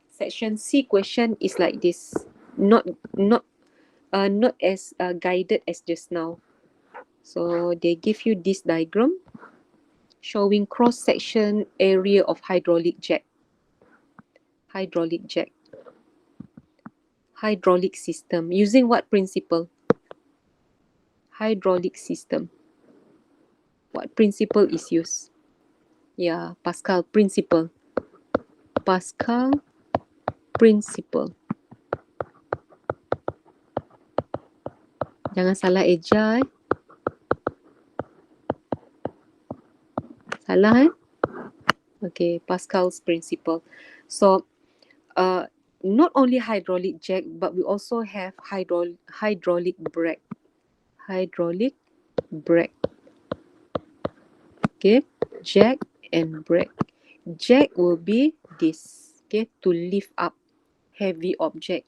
Section C question is like this. Not as guided as just now. So they give you this diagram showing cross-section area of hydraulic jack. Hydraulic system. Using what principle? Hydraulic system. What principle is used? Yeah, Pascal principle. Jangan salah eja. Salah. Okay, Pascal's principle. So, not only hydraulic jack, but we also have hydraulic brake. Okay, jack and brake. Jack will be this. Okay, to lift up heavy object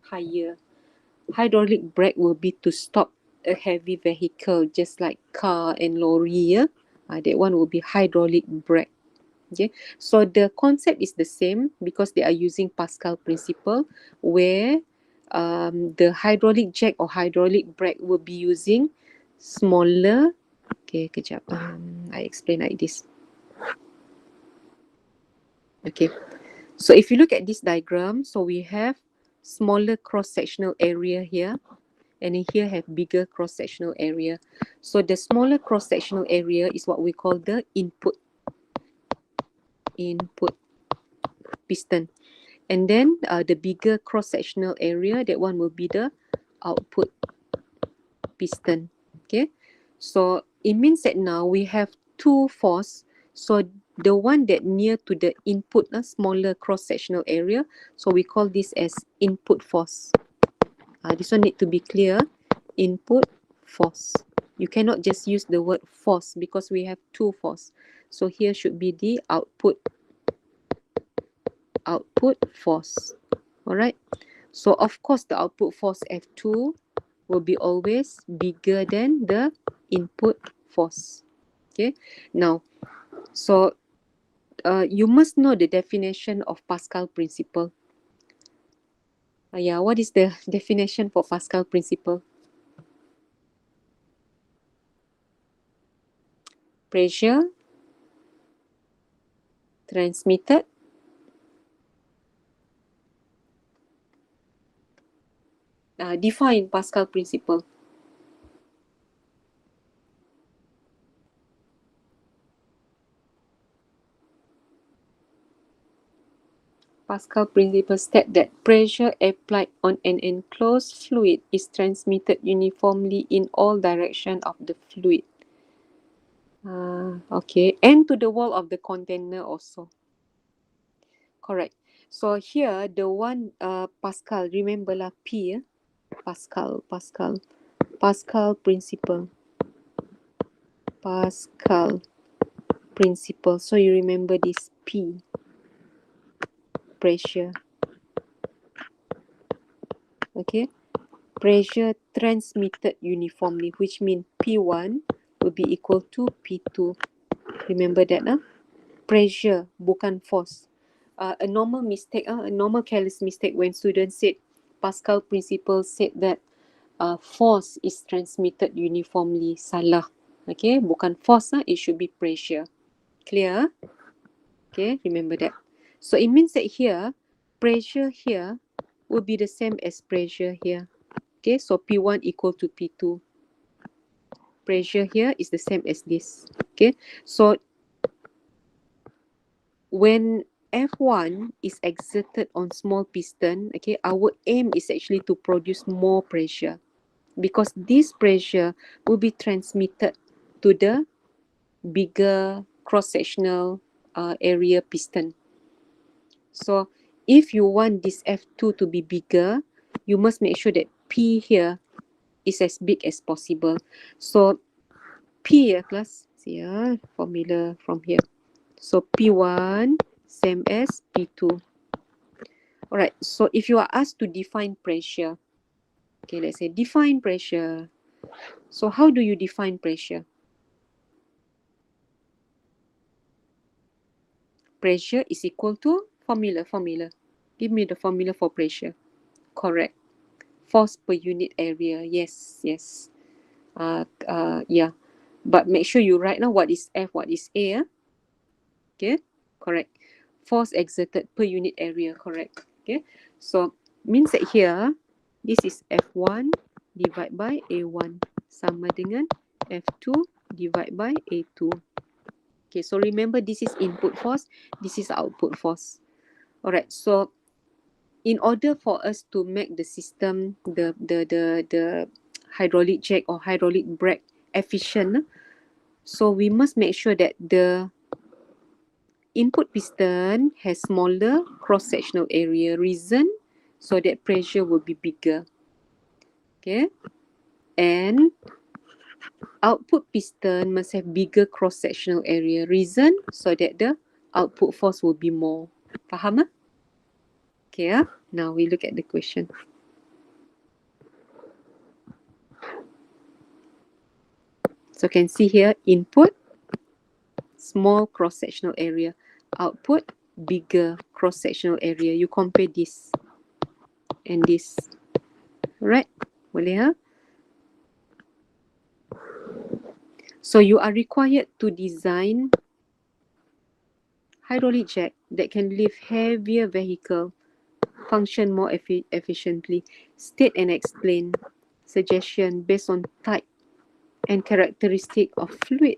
higher. Hydraulic brake will be to stop a heavy vehicle, just like car and lorry. Yeah? That one will be hydraulic brake. Okay, so the concept is the same because they are using Pascal principle, where the hydraulic jack or hydraulic brake will be using smaller. Okay, kejap. I explain like this. Okay, so if you look at this diagram, so we have smaller cross-sectional area here, and in here have bigger cross-sectional area. So the smaller cross-sectional area is what we call the input piston. And then the bigger cross-sectional area, that one will be the output piston. Okay, so it means that now we have two force. So the one that near to the input, a smaller cross-sectional area, so we call this as input force. This one need to be clear. Input force. You cannot just use the word force because we have two force. So here should be the output force. Alright. So of course the output force F2 will be always bigger than the input force. Okay. Now, so you must know the definition of Pascal principle. Yeah, what is the definition for Pascal principle? Pressure transmitted define Pascal principle. Pascal principle states that pressure applied on an enclosed fluid is transmitted uniformly in all directions of the fluid. Okay, and to the wall of the container also. Correct. So here the one Pascal, remember lah P, Pascal principle. Pascal principle. So you remember this P, pressure. Okay. Pressure transmitted uniformly, which means P1 will be equal to P2. Remember that, huh? Pressure, bukan force. A normal mistake, a normal careless mistake when students said Pascal principle said that force is transmitted uniformly. Salah. Okay, bukan force, it should be pressure. Clear? Okay, remember that. So it means that here, pressure here will be the same as pressure here. Okay, so P1 equal to P2. Pressure here is the same as this. Okay, so when F1 is exerted on small piston, okay, our aim is actually to produce more pressure because this pressure will be transmitted to the bigger cross-sectional area piston. So if you want this F2 to be bigger, you must make sure that P here is as big as possible. So P class, see formula from here. So P1 same as P2. Alright, so if you are asked to define pressure, okay, let's say define pressure. So how do you define pressure? Pressure is equal to formula. Give me the formula for pressure. Correct. Force per unit area. Yes. Yeah. But make sure you write now what is F, what is A. Okay. Correct. Force exerted per unit area. Correct. Okay. So means that here, this is F1 divided by A1 sama dengan F2 divided by A2. Okay, so remember this is input force, this is output force. Alright, so in order for us to make the system, the hydraulic jack or hydraulic brake efficient, so we must make sure that the input piston has smaller cross-sectional area. Reason, so that pressure will be bigger. Okay, and output piston must have bigger cross-sectional area. Reason, so that the output force will be more. Faham? Okay, now we look at the question. So can see here, input, small cross-sectional area. Output, bigger cross-sectional area. You compare this and this. Alright, boleh So you are required to design hydraulic jack that can lift heavier vehicle, function more efficiently. State and explain suggestion based on type and characteristic of fluid,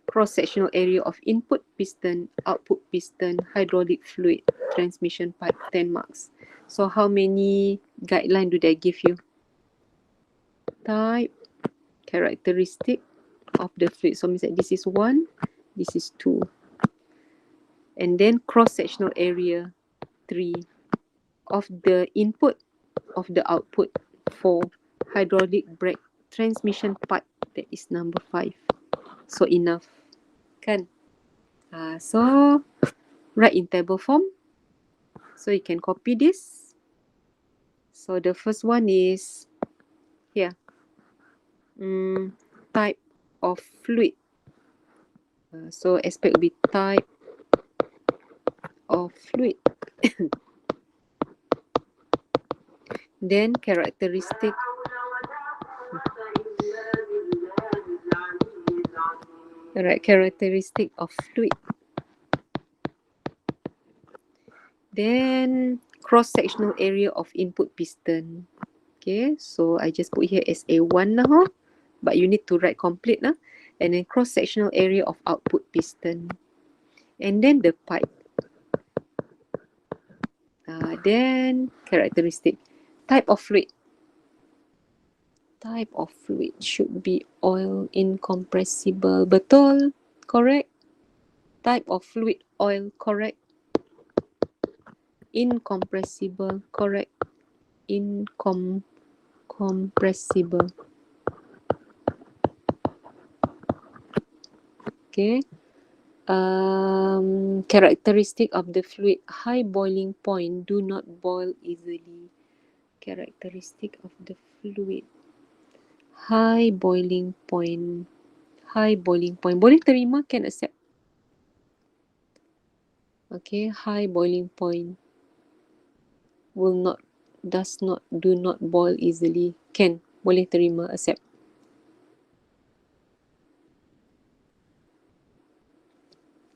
cross-sectional area of input piston, output piston, hydraulic fluid, transmission pipe, 10 marks. So how many guidelines do they give you? Type, characteristic of the fluid. So means that this is 1, this is 2. And then cross-sectional area, 3. Of the input, of the output, 4. Hydraulic brake, transmission pipe, that is number 5. So enough. Kan? So write in table form. So you can copy this. So the first one is here. Type of fluid. So aspect will be type of fluid. Then characteristic. Alright, characteristic of fluid. Then cross-sectional area of input piston. Okay, so I just put here as A1 now, but you need to write complete now. And then cross-sectional area of output piston. And then the pipe. Then characteristic. Type of fluid. Type of fluid should be oil incompressible. Betul? Correct? Type of fluid, oil, correct? Incompressible, correct. Compressible. Okay. Characteristic of the fluid, high boiling point, do not boil easily. Characteristic of the fluid, high boiling point. High boiling point. Boleh terima, can accept. Okay, high boiling point. Will not, does not, do not boil easily. Can, boleh terima, accept.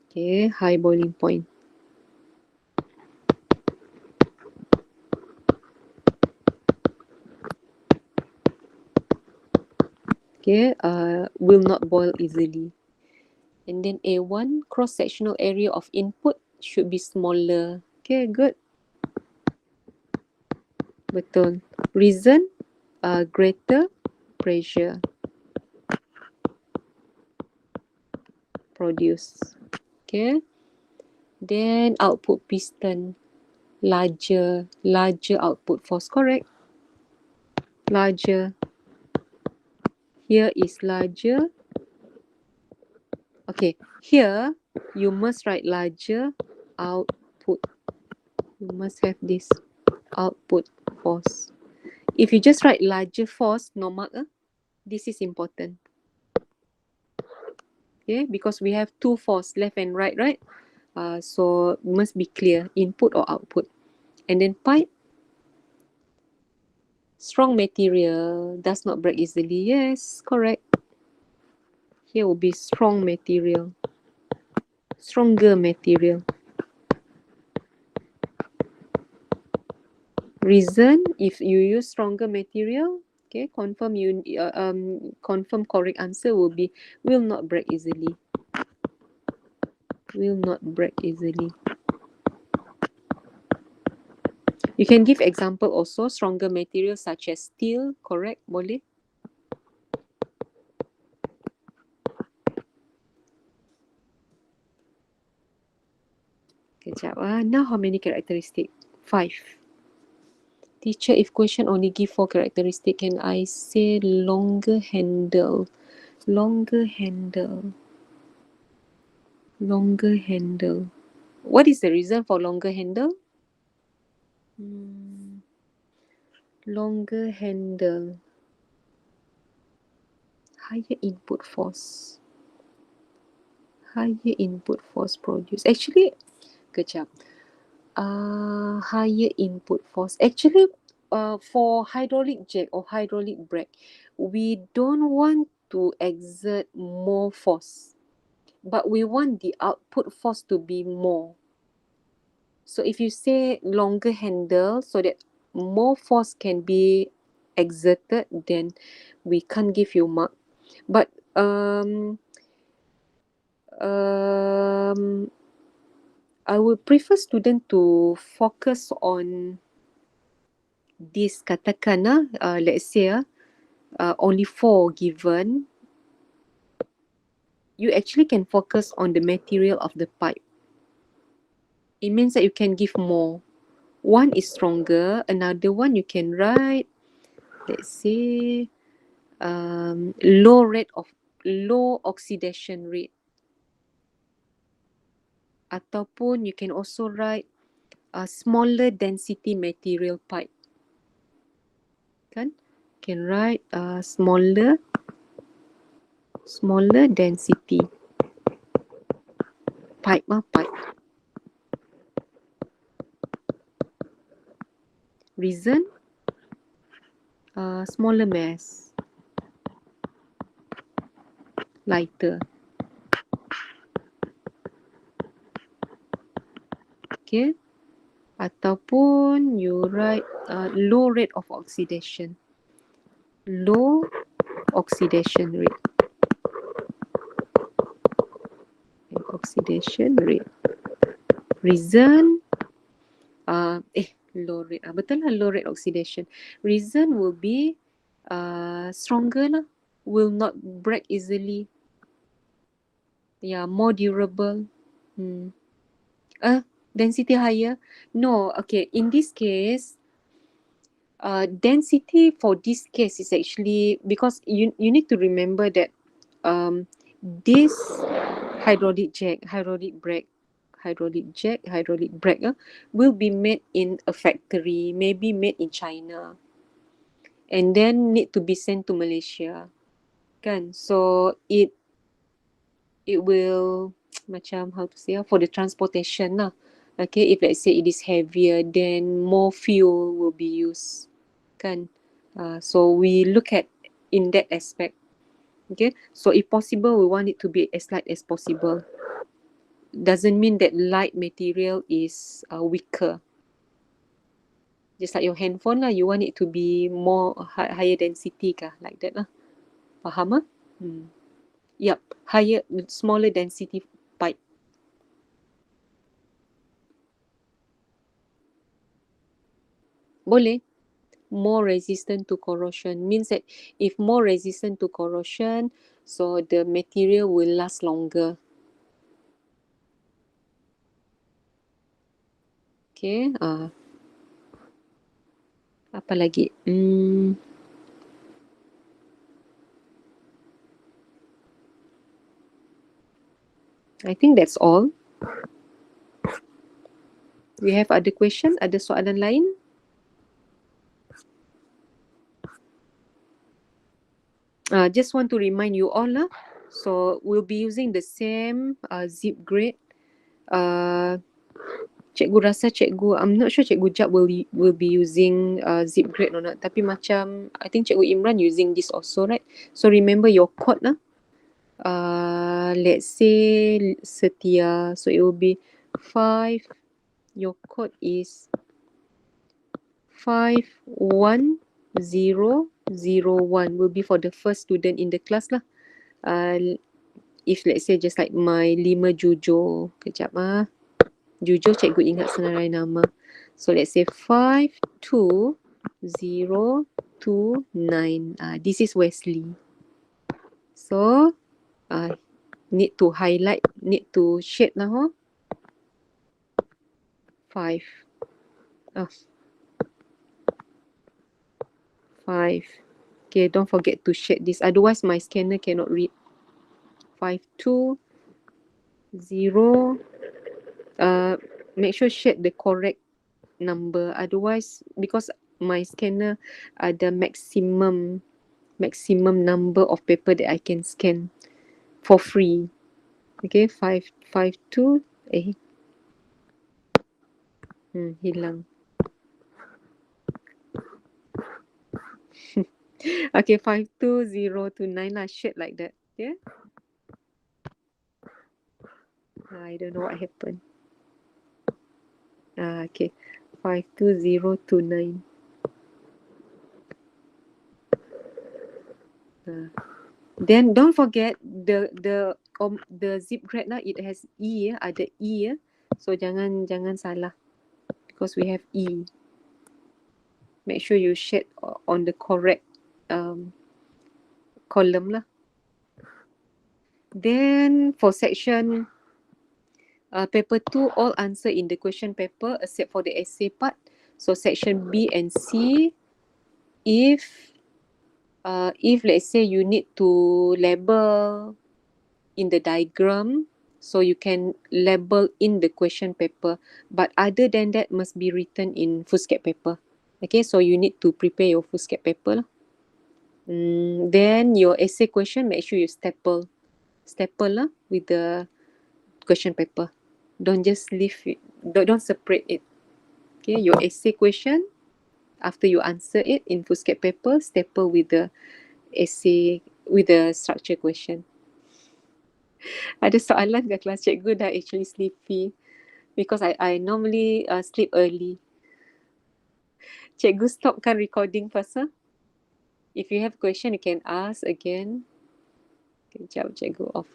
Okay, high boiling point. Okay, will not boil easily. And then A1, cross-sectional area of input should be smaller. Okay, good. Betul. Reason, greater pressure produce. Okay. Then output piston, larger output force. Correct. Larger. Here is larger. Okay. Here, you must write larger output. You must have this output force. If you just write larger force, no mark. This is important. Okay, because we have two force, left and right, right? So must be clear, input or output. And then pipe, strong material, does not break easily. Yes, correct. Here will be strong material, stronger material. Reason, if you use stronger material, okay, confirm correct answer will be will not break easily. Will not break easily. You can give example also, stronger material such as steel, correct? Boleh? Kejap. Now how many characteristic? 5. Teacher, if question only give 4 characteristic, can I say longer handle? Longer handle. Longer handle. What is the reason for longer handle? Longer handle. Higher input force. Higher input force produce. Actually, kejap. Higher input force. Actually, for hydraulic jack or hydraulic brake, we don't want to exert more force, but we want the output force to be more. So if you say longer handle so that more force can be exerted, then we can't give you mark. But I would prefer student to focus on this, katakan let's say only 4 given, you actually can focus on the material of the pipe. It means that you can give more. One is stronger, another one you can write, let's say low oxidation rate, ataupun you can also write smaller density material pipe. Kan? Can write smaller density pipe. Reason, smaller mass, lighter. Okay. Ataupun you write low rate of oxidation. Low oxidation rate. Oxidation rate. Reason, low rate. Betul lah, low rate oxidation. Reason will be stronger lah. Will not break easily. Yeah, more durable. Density higher? No, okay. In this case, density for this case is actually because you need to remember that this hydraulic brake will be made in a factory, maybe made in China, and then need to be sent to Malaysia, kan? So it will macam how to say for the transportation lah. Okay, if let's say it is heavier, then more fuel will be used, kan? So we look at in that aspect. Okay, so if possible, we want it to be as light as possible. Doesn't mean that light material is weaker. Just like your handphone lah, you want it to be more higher density kah, like that lah. Faham ah? Yup, higher, smaller density pipe. Boleh. More resistant to corrosion means that if more resistant to corrosion, so the material will last longer. Okay, apa lagi? I think that's all. We have other question? Ada soalan lain? Just want to remind you all lah. So we'll be using the same zip grade. Cikgu rasa I'm not sure Cikgu Jap will be using zip grade or not. Tapi macam I think Cikgu Imran using this also, right? So remember your code lah. Let's say Setia. So it will be 5. Your code is 51001 will be for the first student in the class lah. If let's say just like my 5 Jujo. Kejap Jujo cikgu ingat senarai nama. So let's say 52029. This is Wesley. So need to highlight, need to shade lah 5. 5. Okay, don't forget to shade this. Otherwise, my scanner cannot read. 520. Make sure shade the correct number. Otherwise, because my scanner ada maximum number of paper that I can scan for free. Okay, 552. Hilang. Okay, 52029 lah, shade like that. Yeah. I don't know what happened. Okay, 52029. Then don't forget the zip grade lah. It has E, ada E. So jangan salah because we have E. Make sure you shade on the correct column lah. Then for section paper 2, all answer in the question paper except for the essay part. So section B and C, if let's say you need to label in the diagram, so you can label in the question paper, but other than that must be written in foolscap paper. Okay, so you need to prepare your foolscap paper lah. Then your essay question, make sure you staple lah with the question paper. Don't just leave it, don't separate it. Okay, your essay question, after you answer it in foolscap paper, staple with the essay, with the structure question. Ada soalan ke kelas cikgu dah actually sleepy because I normally sleep early. Cikgu stopkan recording first. If you have question, you can ask again. Kejap, cikgu off.